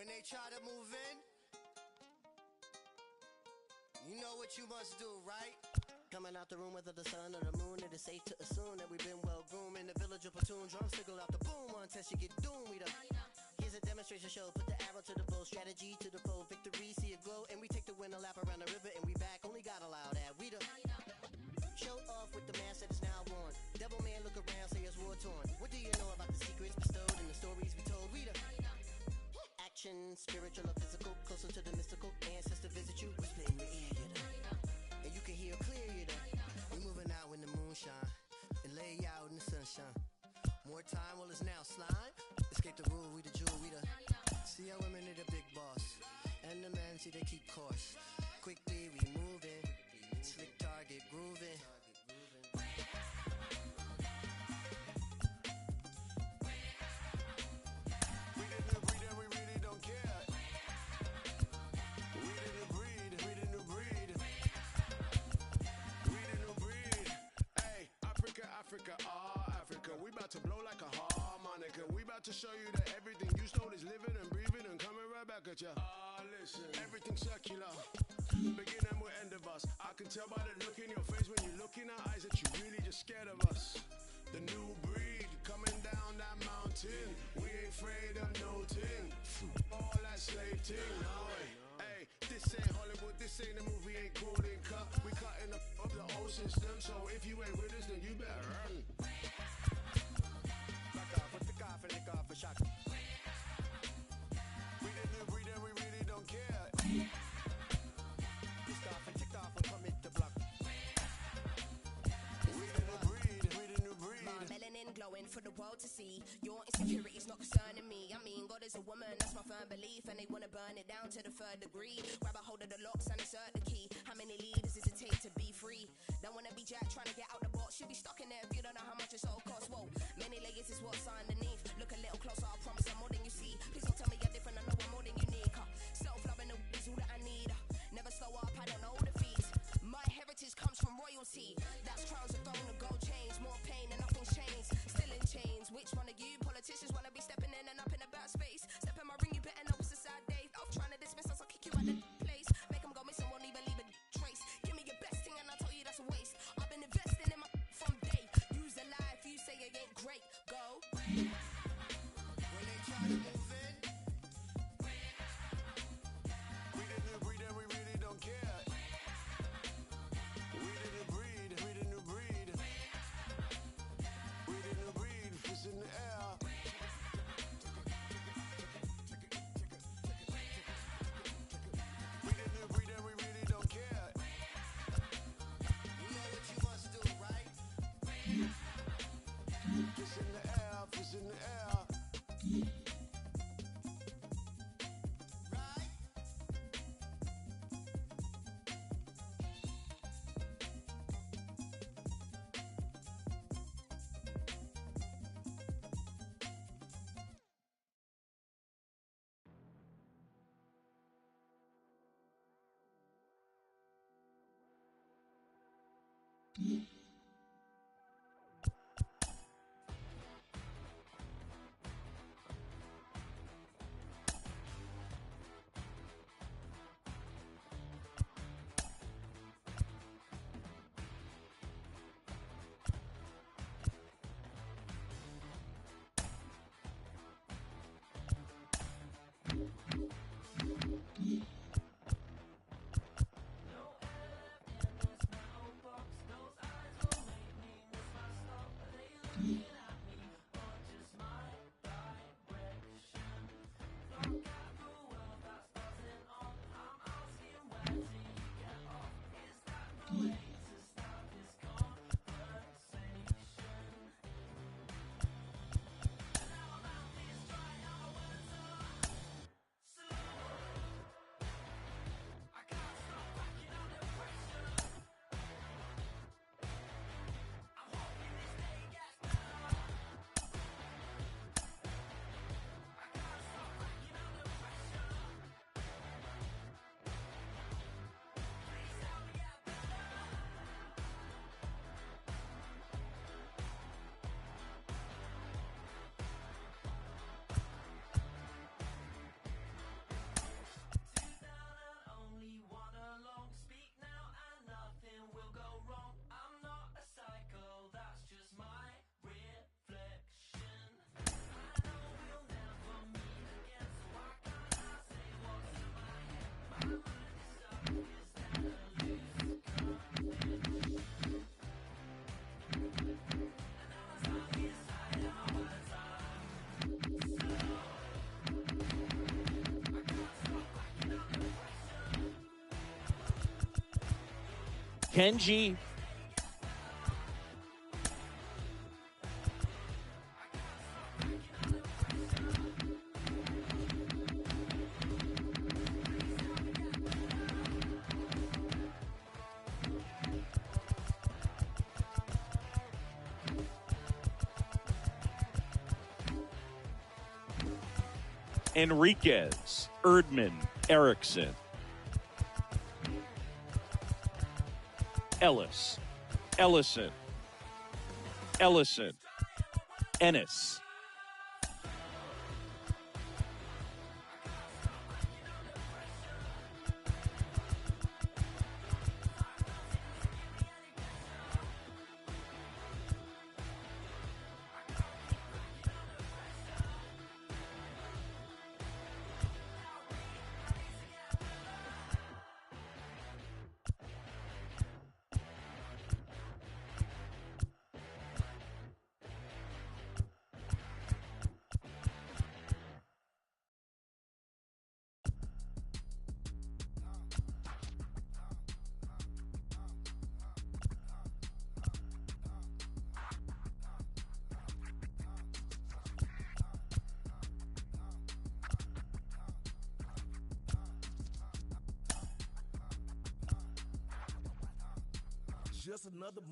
When they try to move in, you know what you must do, right? Coming out the room whether the sun or the moon, it is safe to assume that we've been well groomed. In the village of platoon, drums signal out the boom. One test you get doomed, we done. Here's a demonstration show, put the arrow to the bow, strategy to the foe, victory, see it glow, and we take the win a lap around the river, and we back, only God allowed that, we done. Show off with the mask that is now worn. Devil man look around, say it's war torn. What do you know about the secrets bestowed and the stories we told? We done. Action, spiritual or physical, closer to the mystical. Ancestor visit you, whisper in your ear, you done. And you can hear clear, you done. We moving out when the moon shine, and lay out in the sunshine. More time, well it's now slime. Escape the rule, we the jewel, we the. See how women are the big boss, and the men see they keep course. Quickly we moving, slick target grooving. We the new breed and we really don't care. We the new breed, we the new breed. We the new breed. Hey, Africa, Africa, Africa. We about to blow like a harmonica. We about to show you that everything you stole is living and breathing and coming right back at ya. Listen, everything's circular. Begin and we'll end of us. I can tell by the look in your face when you look in our eyes that you really just scared of us. The new breed coming down that mountain. We ain't afraid of no thing. All that slave thing, no way. Hey, this ain't Hollywood, this ain't a movie, ain't golden cut. We cutting up the old system, so if you ain't with us, then you better run. Back off with the cough and lick off a shot. We the new breed and we really don't care. Pissed off and ticked off and come hit the block. We the new breed, we the new breed. My melanin glowing for the world to see. Your insecurity's not concerning me. I mean, God is a woman, that's my firm belief. And they wanna burn it down to the third degree. Grab a hold of the locks and insert the key. How many leaders does it take to be free? Don't wanna be Jack trying to get out the box. You'll be stuck in there if you don't know how much it's all costs. Whoa, many layers is what's underneath. Look a little closer, I promise I'm more than you see. Please don't tell me you're different, I know I'm more than unique. Self-loving is all that I need. Never slow up, I don't know defeat. My heritage comes from royalty. That's crowns, a throne, a gold chains. More pain and nothing's changed. Still in chains. Which one of you politicians wanna be stepping in and up in a bad space? Step in my ring, you better know it's a sad day. Off trying to dismiss us, I'll kick you out of the place. Make them go missing, won't even leave a trace. Give me your best thing and I'll tell you that's a waste. I've been investing in my from day. Use the life, you say it ain't great. Go. When they try to move in, we the new breed and we really don't care. We the new breed, we the new breed. We the new breed, fist in the air. We the new breed and we really don't care. You know what you must do, right? Fist in the air, fist in the air. Kenji Enriquez, Erdman, Erickson, Ellis, Ellison, Ennis,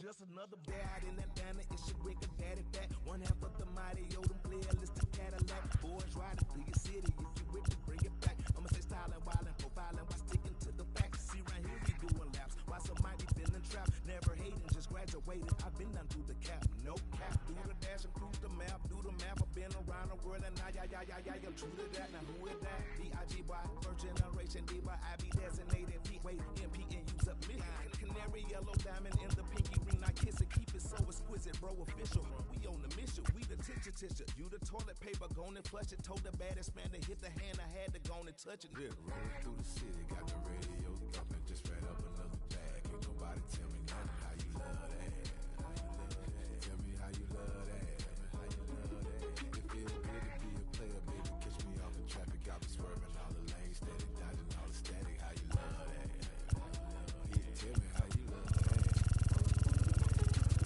Just another dad in Atlanta. It's your wicked daddy back. One half of the mighty Odom playlist, the Cadillac. Boys riding through your city. If you with me, bring it back. I'ma say styling, wildin', profiling, while sticking to the facts. See right here, we doing laps. Why some might be feeling trapped. Never hating, just graduated. I've been down through the cap. No cap. Do the dash and cruise the map. Do the map. I've been around the world and now, yeah, true to that. Now who is that? B-I-G-Y, first generation D-Y. I be designated. Wait, MP and use up me. Canary yellow diamond in the pinky ring. I kiss it, keep it so exquisite, bro. Official. We on the mission. We the tissue. You the toilet paper, gone and flush it. Told the baddest man to hit the hand. I had to go and touch it. Yeah, rolling through the city, got the radio thumping. Just read up another bag. Ain't nobody tell me nothing. How you love that? Tell me how you love that. It feels good to be a player, baby. Catch me off the traffic, got me swerving all the lanes, steady dodging all the static. How you love that? Yeah, tell me how you love that.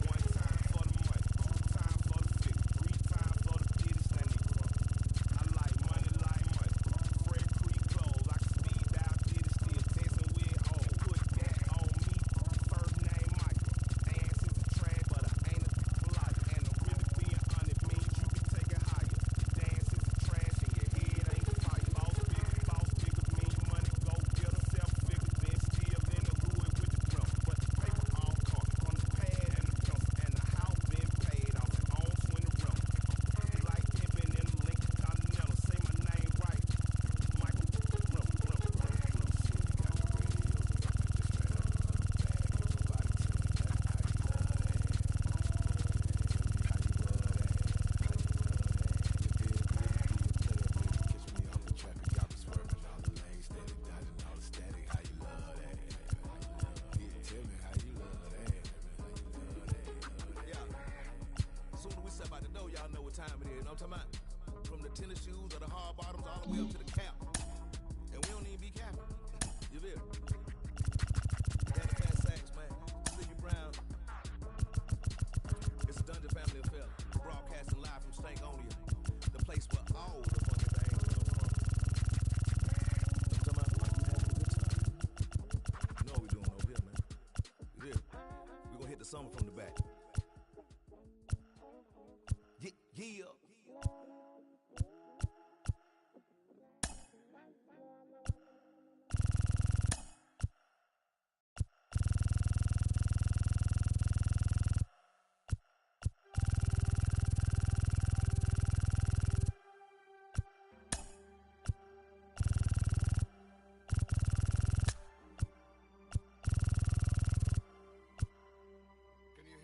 One time for the money, two times for the fix, three times for the business. I like money. Fred Creek clothes, I can speed dial, did it still testing with on. Put that on me. First name Michael. Ass is a trash, but I ain't a like. And I'm really being honest, means you can take it higher. Dance is a trash and your head ain't fire. Boss figures mean money go get a self figure, then still in the hood with the drum. But the paper all come from the pad and the pencil, and the house been paid off and owns when the run. Like pimping in the Lincoln Continental, say my name right. Michael Soon as we step out the door, y'all know what time it is. You know what I'm talking about? From the tennis shoes or the hard bottoms all the way up to the cap. And we don't even be capping. You feel? Daddy Fat Sacks, man. Stevie Brown. It's a Dungeon Family affair. Broadcasting live from Stankonia. The place where all the funny things come from. You know what I'm talking about? Having a good time. You know what we doing over here, man. You feel? We gonna hit the summer from the back. Yeah. Can you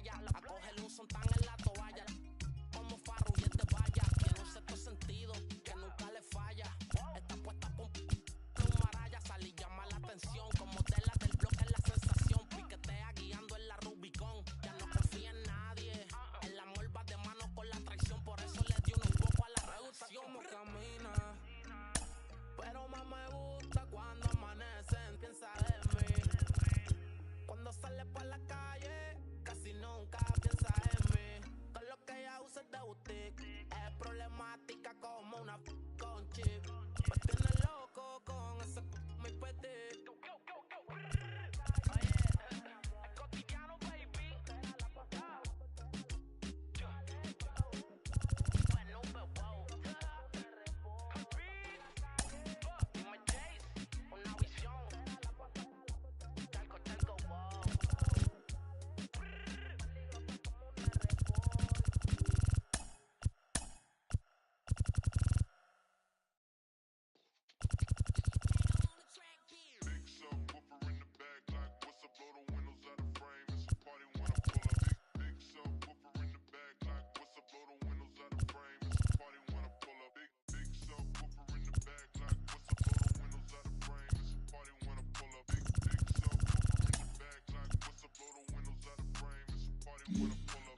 raya. A cogerle un sontán en la toalla. Como farro y es de valla. Tiene un sexto sentido que nunca le falla. Está puesta con maraya. Sale y llama la atención. Como tela del bloque la sensación. Piquetea guiando en la Rubicon. Ya no confía en nadie. El amor va de mano con la traición. Por eso le dio un poco a la relación. Como camina. Pero más me gusta cuando amanecen. Piensa en mí. Cuando sale por la calle, casi nunca piensa en mí. Todo lo que ella usa es de boutique. Es problemática como una con chip. Me tiene loco con ese muy petit. Oye, es cotidiano, baby. Bueno, wow. Dime Jace, una visión. Talco, wow.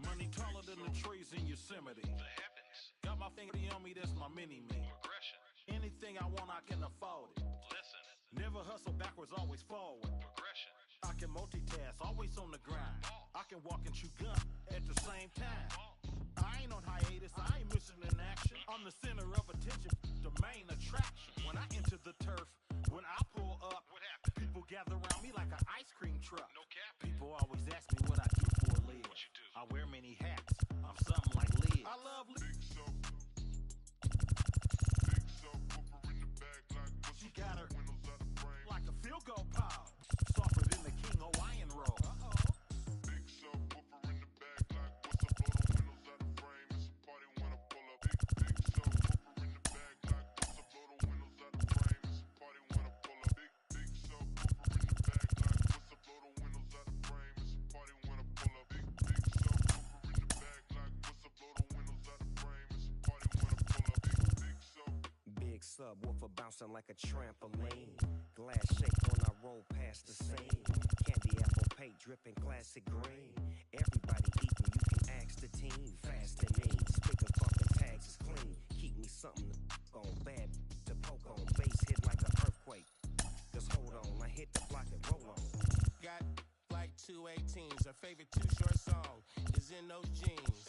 Money taller than the trees in Yosemite. Got my finger on me, that's my mini-me. Anything I want, I can afford it. Never hustle backwards, always forward. I can multitask, always on the grind. I can walk and chew gum at the same time. I ain't on hiatus, I ain't missing in action. I'm the center of attention, the main attraction. When I enter the turf, when I pull up, people gather around me like an ice cream truck. People always ask me what I do for a living. I wear many hats, I'm something like Liz. I love She got her like a field goal pile, softer than the King Hawaiian roll. Big subwoofer bouncing like a trampoline. Glass shake when I roll past the scene. Candy apple paint dripping classic green. Everybody eating, you can ask the team. Fast and mean, speaker pumping tags is clean. Keep me something to on bad to poke on. Bass hit like an earthquake. Just hold on, I hit the block and roll on. Got like 218s. Her favorite Too Short song is in those jeans.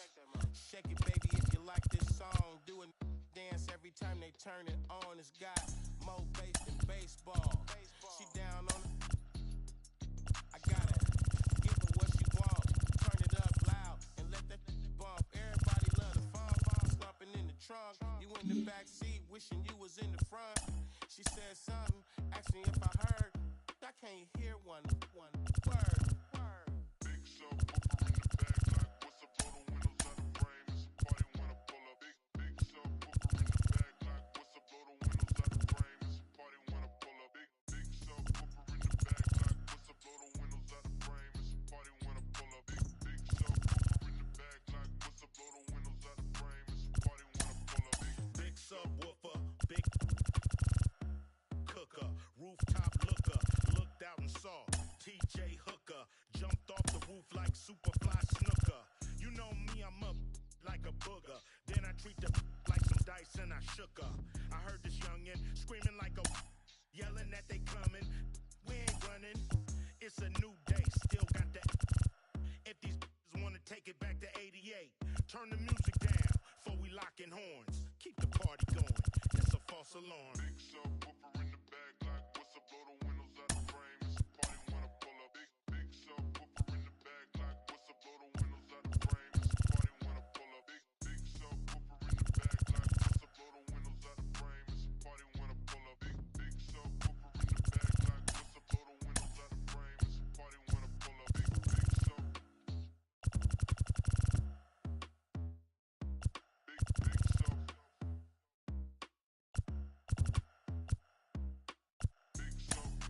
Shake it, baby, if you like this song. Do a dance every time they turn it on. It's got more bass than baseball. She down on it. I gotta give her what she want. Turn it up loud and let that bump. Everybody love the fun. Slumping in the trunk. You in the back seat, wishing you was in the front. She said something, asked me if I heard. I can't hear one word. Big subwoofer in the back, like what's up, roll the windows out the frame. It's a party when I pull up. Big subwoofer in the back, like what's up, roll the windows out the frame. It's a party when I pull up. Big subwoofer in the back, like what's up, roll the windows out the frame. It's a party when I pull up. Big subwoofer in the back, like what's up, roll the windows out the frame. It's a party when I pull up. Big subwoofer, big cooker, rooftop looker, looked out and saw TJ Hooker, jumped off the roof like Superfly Snooker. You know me, I'm up like a booger. Then I treat the like some dice and I shook her. I heard this youngin' screaming like a yelling that they coming. We ain't running. It's a new day, still got that. If these wanna take it back to 88, turn the music down before we lockin' horns. Keep the party going. It's a false alarm. Big subwoofer in the back, like what's up, blow the windows out the frame. It's a party when I pull up. Big subwoofer in the back, like what's up, blow the windows out the frame. It's a party when I pull up. Big subwoofer in the back, like what's up, blow the windows out the frame. It's a party when I pull up. Big subwoofer in the back, like what's up, blow the windows out the frame. It's a party when I pull up. Big sub. Big sub.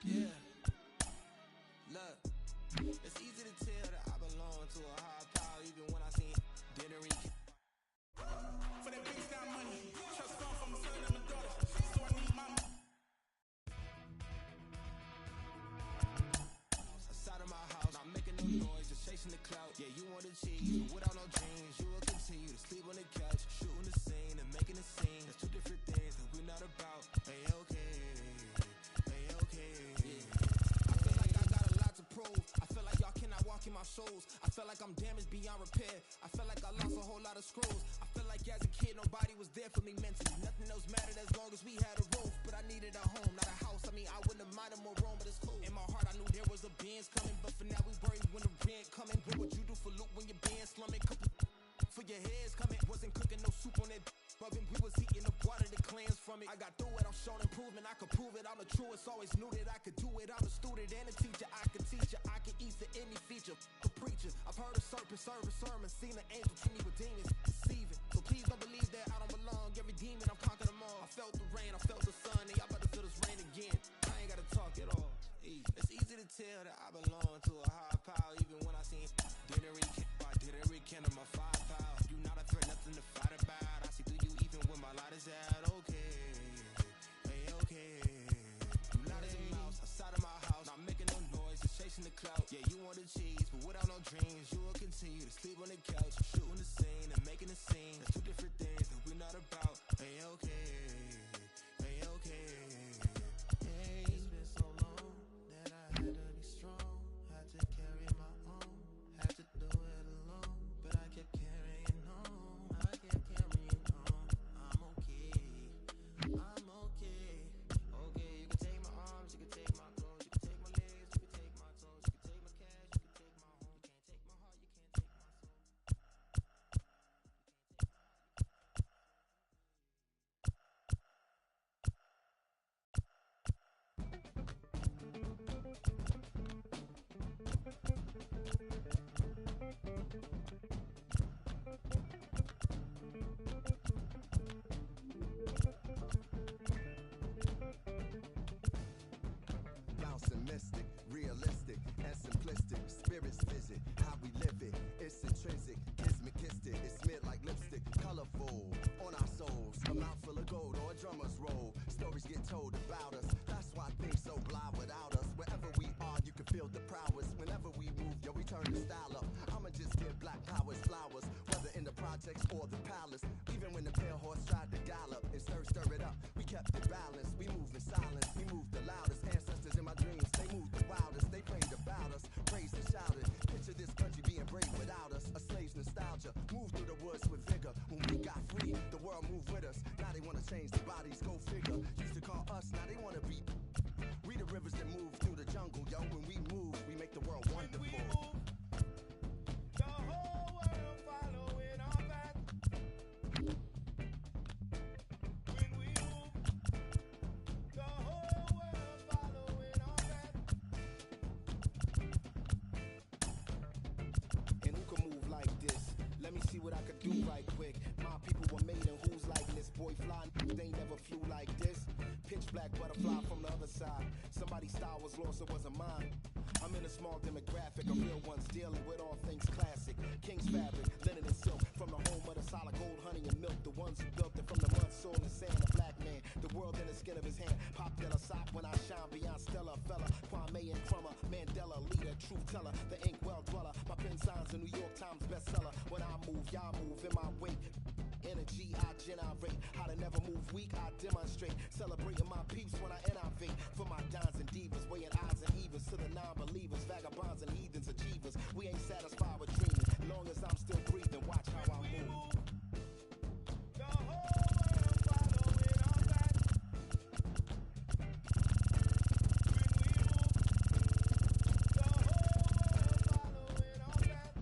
Yeah. Look, it's easy to tell that I belong to a high power, even when I see dinner and for that big style money, trust fund from a son and my daughter, so I need my outside of my house, not making no noise, just chasing the clout. Yeah, you want to cheese, but without no dreams, you will continue to sleep on the couch, shooting the scene and making a scene. That's two different things that we're not about. Hey, okay, hey, okay. Yeah. I feel like I got a lot to prove. I feel like y'all cannot walk in my shoes. I feel like I'm damaged beyond repair. I feel like I lost a whole lot of screws. I feel like as a kid nobody was there for me mentally. Nothing else mattered as long as we had a roof. But I needed a home, not a house. I mean, I wouldn't have minded more room, but it's cool. In my heart I knew there was a Benz coming, but for now we worried when the rent coming. What would you do for loot when your band slumming? Couple for your heads coming. Wasn't cooking no soup on that oven. We was eating the water, the clams from it. I got through it, I'm showing improvement. I could prove it, I'm the truest. Always knew that I could do it. I'm a student and a teacher. I could teach you, I could eat to any feature. The preacher, I've heard a serpent serve a sermon. Seen an angel treat me with demons, deceiving. So please don't believe that I don't belong. Every demon, I'm conquering them all. I felt the rain, I felt the sun, and y'all about to feel this rain again. I ain't gotta talk at all. It's easy to tell that I belong to a higher power, even when I seen dinner rekindle my firepower. You not a threat, nothing to fight about. I see through you even when my light is out. Okay, hey, okay. You not as a mouse outside of my house, not making no noise, just chasing the clout. Yeah, you want the cheese, but without no dreams, you will continue to sleep on the couch, shooting the scene and making a scene. That's two different things that we're not about. Hey, okay, hey, okay. Hey, it's been so long that I had to be strong, had to carry my own, had to do it alone, but I kept carrying on, I kept carrying on. I'm okay, I'm okay. Okay, you can take my arms, you can take my clothes, you can take my legs, you can take my toes, you can take my cash, you can take my home. You can't take my heart, you can't take my soul. Bouncing mystic, realistic, and simplistic. Spirits visit, how we live it. It's intrinsic, kismet, it's smeared like lipstick. Colorful, on our souls. A mouth full of gold or a drummer's roll. Stories get told about us. That's why things so blind without us. Wherever we are, you can feel the prowess. Whenever we move, yo, we turn the style up. I'ma just give black powers flowers, whether in the projects or the palace. Even when the pale horse tried to gallop and stir it up, we kept it balanced. We moved in silence, we moved the loudest. Ancestors in my dreams, they moved the wildest. They prayed about us, praised and shouted. Picture this country being brave without us. A slave's nostalgia, moved through the woods with vigor. When we got free, the world moved with us. Now they wanna change the bodies, go figure. Used to call us, now they wanna be. We the rivers that move through the jungle, yo. When we move, we make the world wonderful. The whole world following our path. When we move, the whole world following our path. And who can move like this? Let me see what I could do right quick. My people were made in who's like this. Boy fly, they never flew like this. Pitch black butterfly from the other side. Somebody's style was lost, it wasn't mine. I'm in a small demographic of real ones dealing with all things classic. King's fabric, linen and silk. From the home of the solid gold, honey and milk. The ones who built it from the mud, soil and sand. A black man, the world in the skin of his hand. Pop Della Sop when I shine beyond Stella. Fella, Kwame and Crummer. Mandela, leader, truth teller. The ink well dweller. My pen signs a New York Times bestseller. When I move, y'all move in my wake. Energy, I generate. How to never move weak, I demonstrate. Celebrating my peeps when I innovate. For my dons and divas, weighing odds and evens. To the non-believers, vagabonds and heathens, achievers. We ain't satisfied with dreaming. Long as I'm still breathing, watch how I move. The whole world following our path. When we move, the whole world following our path.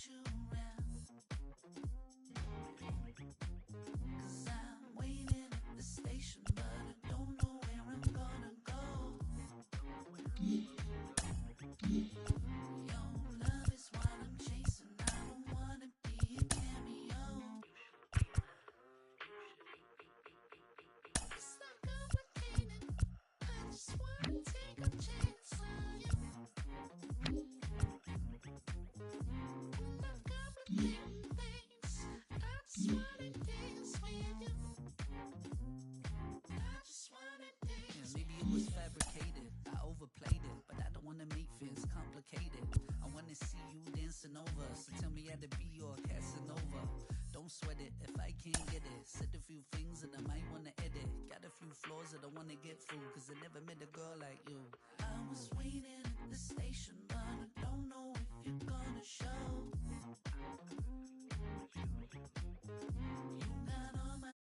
you around. 'Cause I'm waiting at the station, but I don't know where I'm gonna go. Your love is what I'm chasing. I don't wanna be a cameo. It's not complicated. I just wanna take a chance on you. Not complicated things. I just wanna dance with you. I just wanna dance. Yeah, maybe it was fabricated. I overplayed it, but I don't wanna make things complicated. I wanna see you dancing over. So tell me how to be your Casanova. Don't sweat it if I can't get it. Said a few things and I might wanna edit. Got a few flaws that I wanna get through, 'cause I never met a girl like you. I was waiting at the station, but I don't know if you're gonna show. You got all my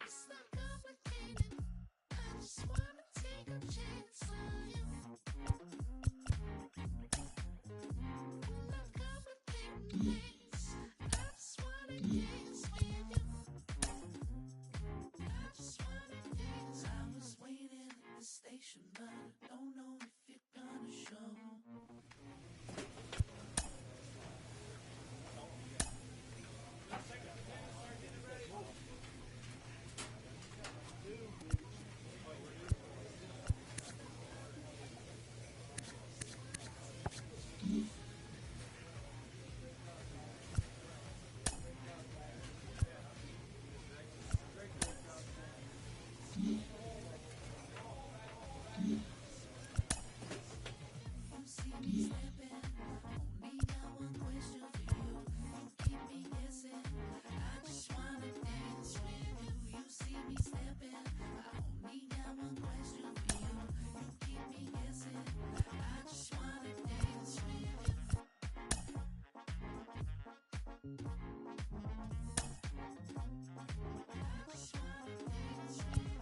It's not complicated. I just wanna take a chance on you. Not complicated things. I just wanna dance with you. I just wanna dance. I was waiting at the station, but I don't know if you're gonna show. You see me stepping, only got one question for you. You keep me guessing. I just wanna dance with you. You see me stepping, I only got one question for you. You keep me guessing. I just wanna dance with you. I just wanna dance with you.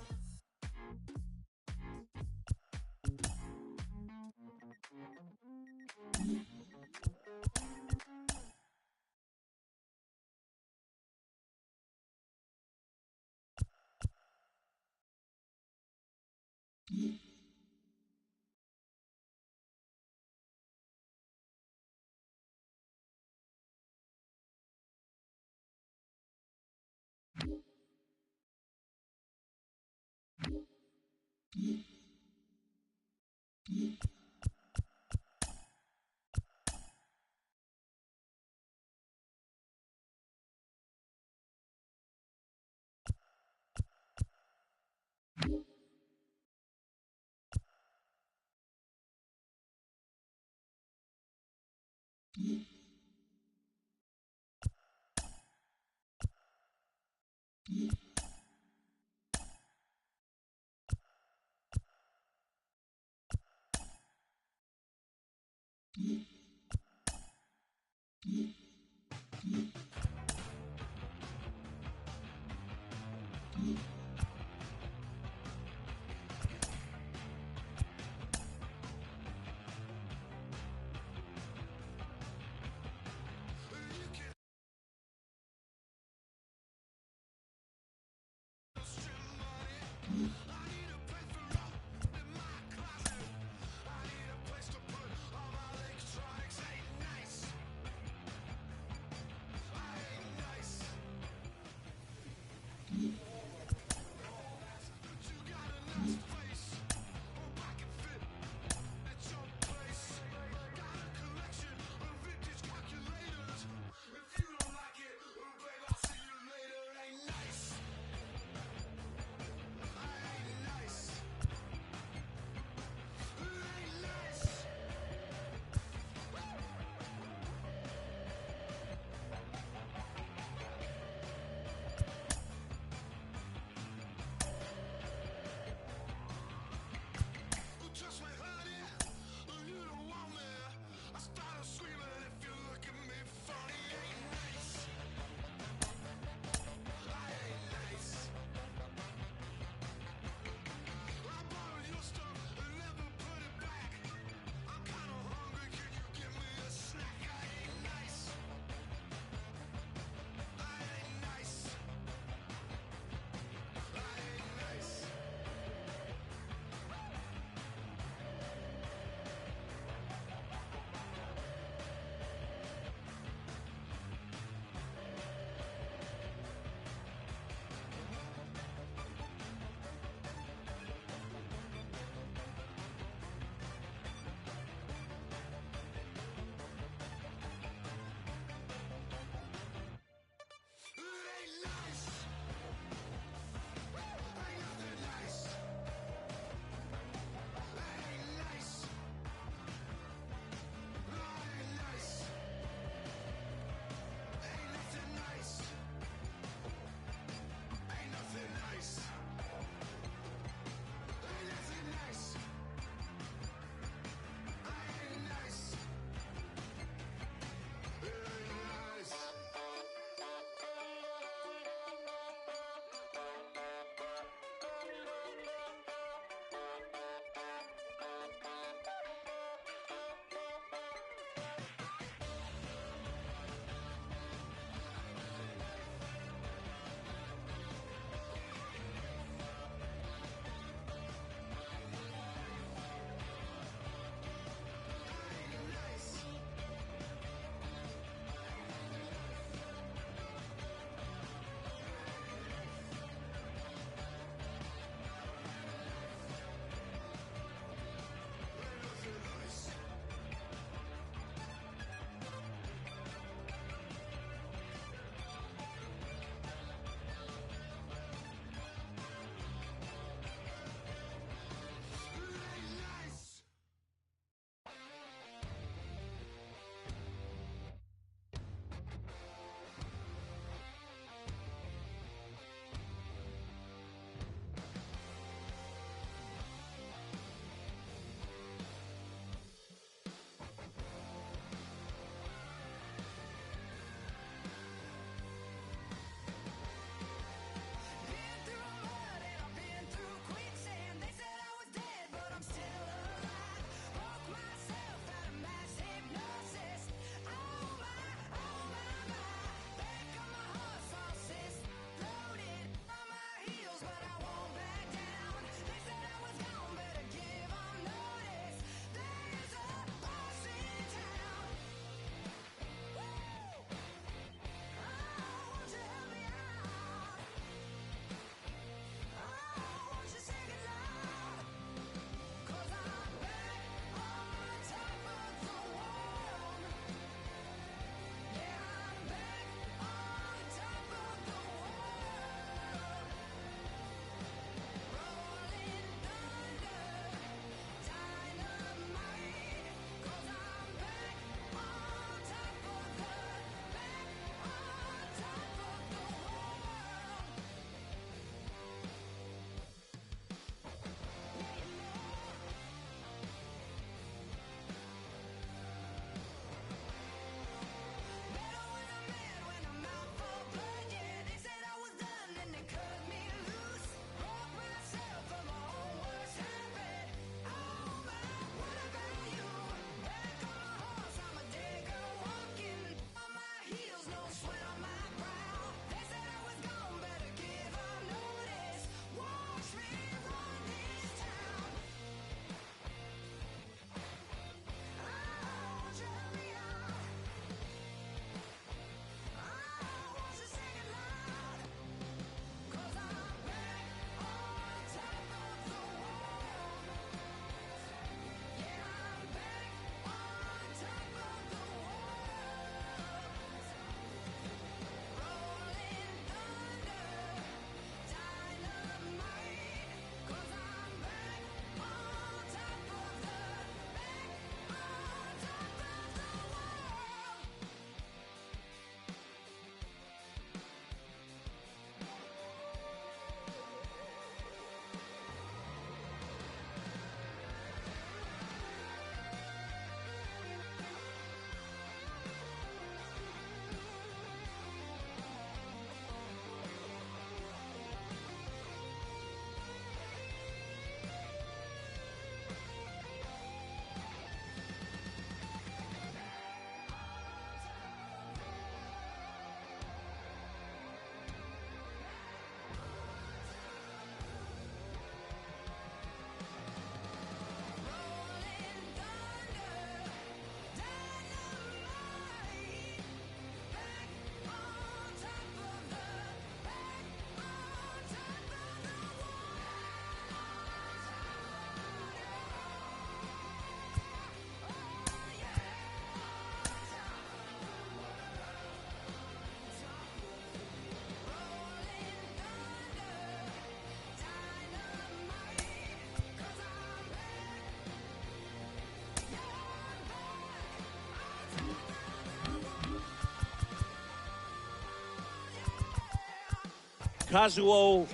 Kazuo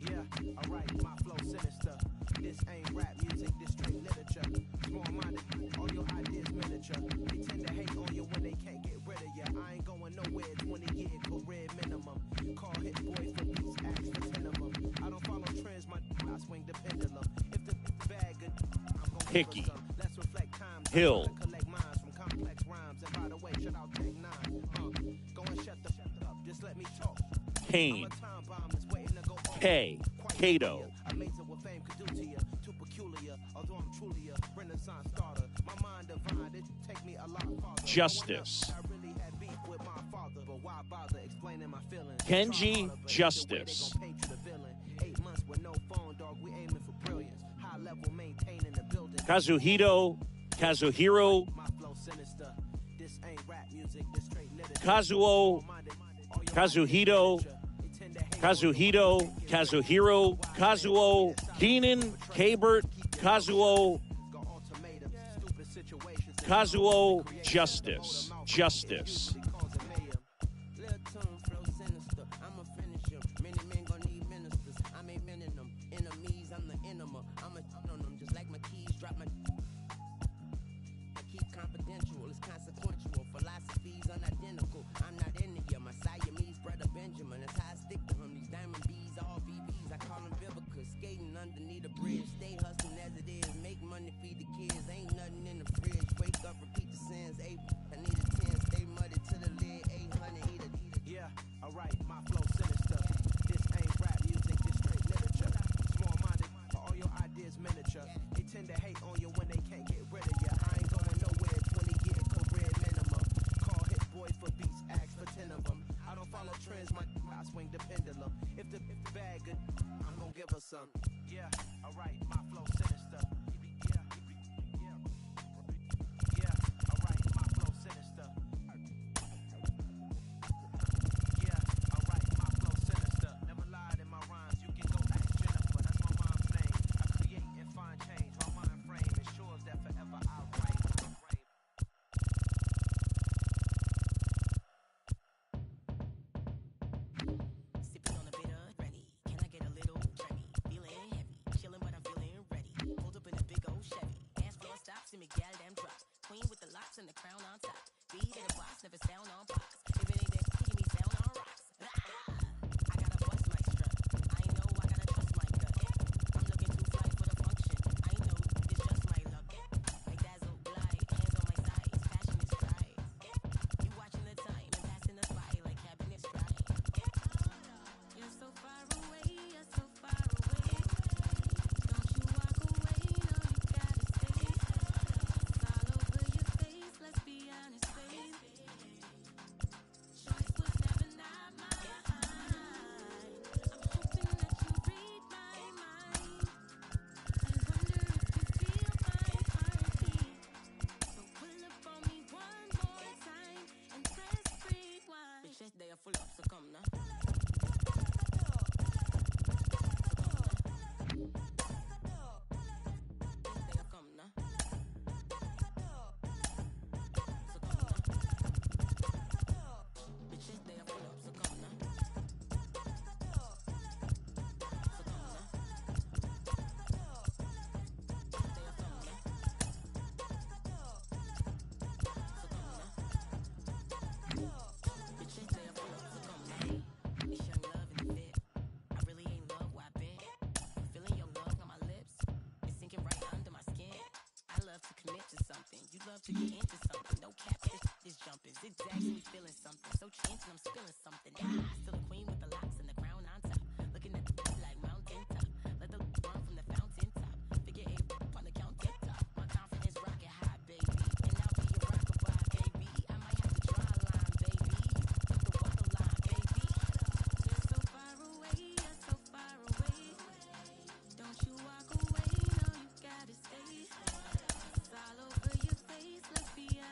Yeah, alright, my flow sinister. This ain't rap music, this straight literature. Small-minded, all your ideas miniature. They tend to hate on you when they can't get rid of you. I ain't going nowhere, 20-year career minimum. Call hit boy for beats, ask for 10 of them. I don't follow trends, I swing the pendulum. If the bag good, I'm gonna Hickey, give her some. Let's reflect times. Hill, I collect minds from complex rhymes. And by the way, shout out Tech 9. Go and shut the up, just let me talk. Kane, K, Cato, Amazing what fame could do to you. Too peculiar, although I'm truly a Renaissance starter. My mind divine, it take me a lot farther. Justice, I really had beef with my father, but why bother explaining my feelings? Kenji Justice, 8 months with no phone, dog. We aiming for brilliance. High level maintaining the building. Kazuhiro, My flow sinister. This ain't rap music, this straight literature. Kazuhiro, Kazuo, Keenan, Kabert, Kazuo, Justice. Some. Yeah, alright, my flow sinister. Yeah, alright, my flow sinister. Yeah, alright, my flow sinister. Never lied in my rhymes, you can go ask Jennifer, that's my mom's name. I create and find change, my mind frame ensures that forever I reign. Sipping on a bitter, ready. Can I get a little Remy? Feeling heavy, chilling, but I'm feeling ready. Pulled up in a big old Chevy. Dance floor stops and me gal damn drops. Queen with the locks and the crown on top. Beat in a box, never sound on box. If it ain't that, give me sound on rocks. I gotta bust my strut. I know I gotta trust my gut. I'm looking too fly for the function. I know it's just my luck. Like dazzle, glide, hands on my thighs. Fashion is pride. You watching the time and passing us by like cabinet stride. You're so far away, you're so far away. Don't you walk away, no, you gotta stay. It's all over your face, let's be honest, babe. Choice was never not mine. I'm hoping that you read my mind. I wonder if you feel my heartbeat. So pull up on me one more time and press rewind. Bitch, this day I full up, so come now. To get into something, no cap, this jump is exactly feeling something. So changed and I'm spilling something. Still a queen with the locks and the crown on top. Looking at the like mountain top. Let the burn from the fountain top. Figure eight on the counter top. My confidence rocket high, baby. And I'll be your rockabye, baby. I might have to draw a line, baby. Took the water line, baby. You're so far away, you're so far away. Don't you walk away, no, you gotta stay. It's all over your face, let's be honest.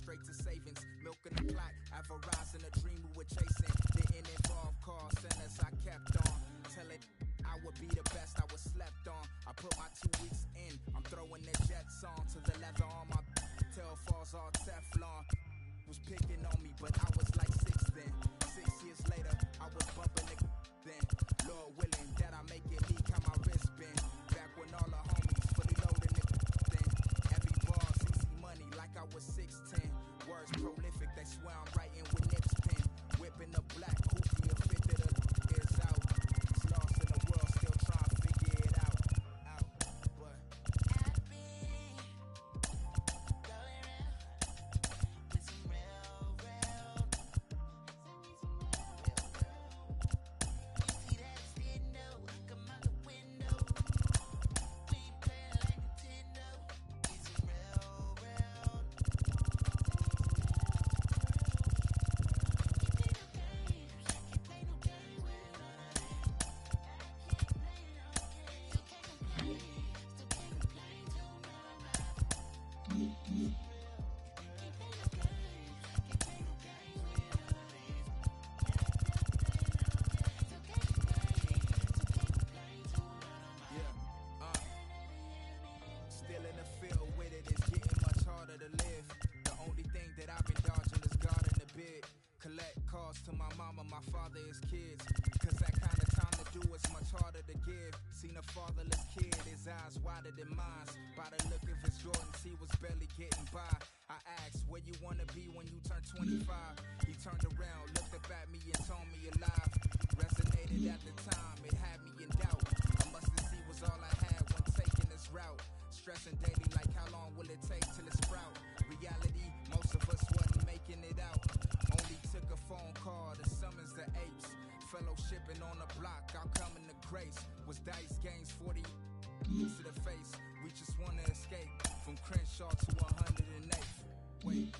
straight to savings. Milking the clock, avarice a dream we were chasing. Didn't involve call centers, I kept on. Telling I would be the best, I was slept on. I put my 2 weeks in, I'm throwing the jets on. To the leather on my tail falls all Teflon. Was picking on me, but I was like 6 then. 6 years later, I was bumping the then. Lord willing that I make it leak how my wrist been. Back when all the homies fully loaded the then. Every bar's easy money like I was 6'10". Words prolific, they swear I'm writing with Nips pen. Whipping the black hoopty, a fifth of the is out. It's lost in the world, still trying to figure it out. But still in the field with it, it's getting much harder to live. The only thing that I've been dodging is God in the bid. Collect calls to my mama, my father, his kids. Cause that kind of time to do is much harder to give. Seen a fatherless kid, his eyes wider than mine. By the look of his Jordans, he was barely getting by. I asked, where you wanna be when you turn 25? He turned around, looked up at me and told me alive. Resonated at the time, it had me in doubt. I must have seen was all I had when taking this route. Stressing daily like how long will it take till it sprout? Reality, most of us wasn't making it out. Only took a phone call to summons the apes. Fellowshipping on the block, I'll come into grace. Was dice games 40 to the face. We just wanna escape from Crenshaw to 108th. Wait.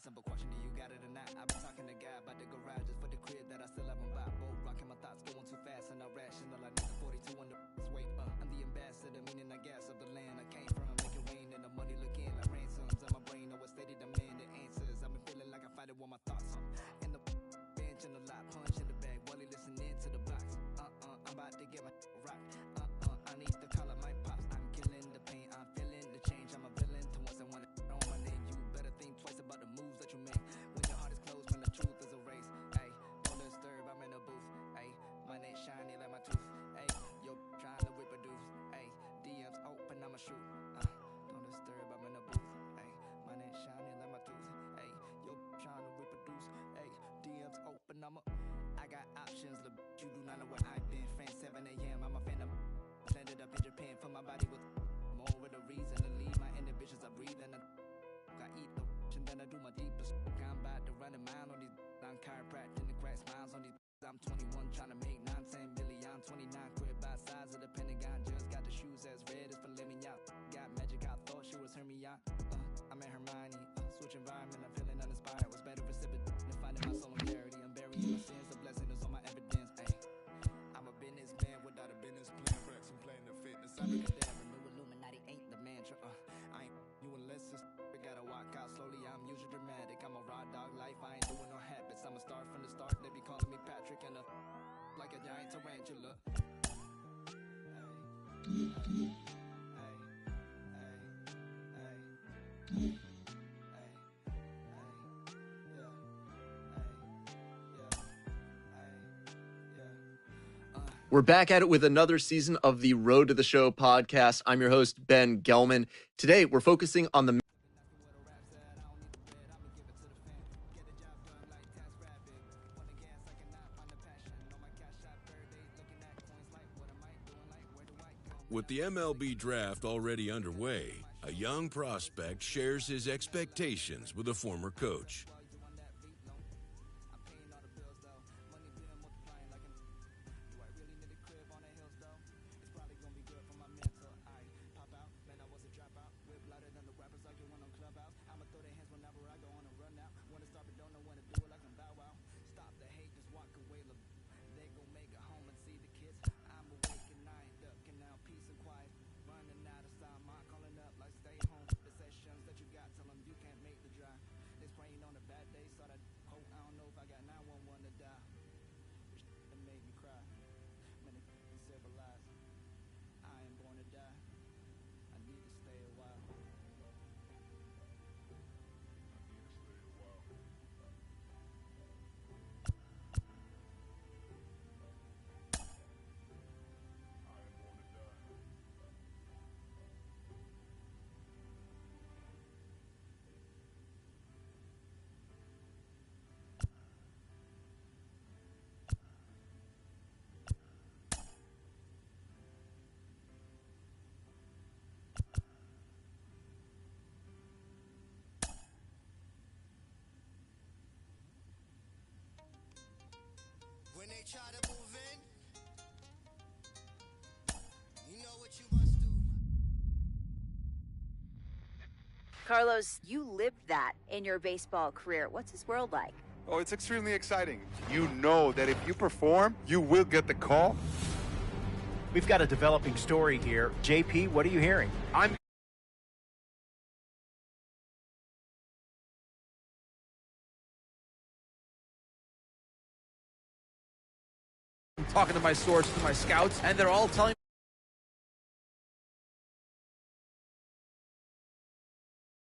simple question, do you got it or not? I've been talking to God about the garage just for the crib that I still haven't bought. Boat rocking my thoughts going too fast and not rational. I need the 42 on the wait up. I'm the ambassador, meaning I gas of the land I came from. Make it rain and the money looking like ransoms. And my brain always steady demanding answers. I've been feeling like I fight it with my thoughts. In the bench and the lot, punch in the bag. While he listening to the box. I'm about to get my rock. I need to call up my pops. I'm killing the pain. I'm feeling the change. I'm a villain to once I want it on my name. You better think twice about the moves that you make. When your heart is closed, when the truth is erased. Ay, don't disturb, I'm in the booth. Ay, my name shiny like my tooth. Ay, yo, trying to reproduce. Ay, DMs open, I'ma shoot. Don't disturb, I'm in the booth. Ay, my name shiny like my tooth. Ay, yo, trying to reproduce. Ay, DMs open, I got options, look, you do not know where I've been. Fan 7 a.m., I'm a fan of landed up in Japan for my body with more of the reason to leave my inhibitions. I breathe and I eat the and then I do my deepest. I'm about to run a mile on these. I'm chiropractic and crack smiles on these. I'm 21 trying to make 9-10 million. I'm 29 crib by size of the Pentagon. Just got the shoes as red as filet mignon. Got magic, I thought she was Hermione. I'm in Hermione. Switch environment, I'm feeling uninspired. Was better recipient than finding my soul in charity. I'm burying my sins, the blessing is on my evidence. Ay, I'm a businessman without a business plan. Rex, I'm playing the fitness. I'm a cadaver. New Illuminati ain't the mantra. I ain't you unless it's gotta walk out slowly. I'm usually dramatic. I'm a raw dog life. I ain't doing no habits. I'm a star from the start. They be calling me Patrick and like a giant tarantula. We're back at it with another season of the Road to the Show podcast. I'm your host, Ben Gelman. Today, we're focusing on the With the MLB draft already underway, a young prospect shares his expectations with a former coach. When they try to move in, you know what you must do. Carlos, you lived that in your baseball career. What's his world like? Oh, it's extremely exciting. You know that if you perform, you will get the call. We've got a developing story here. JP, what are you hearing? I'm talking to my sources, to my scouts, and they're all telling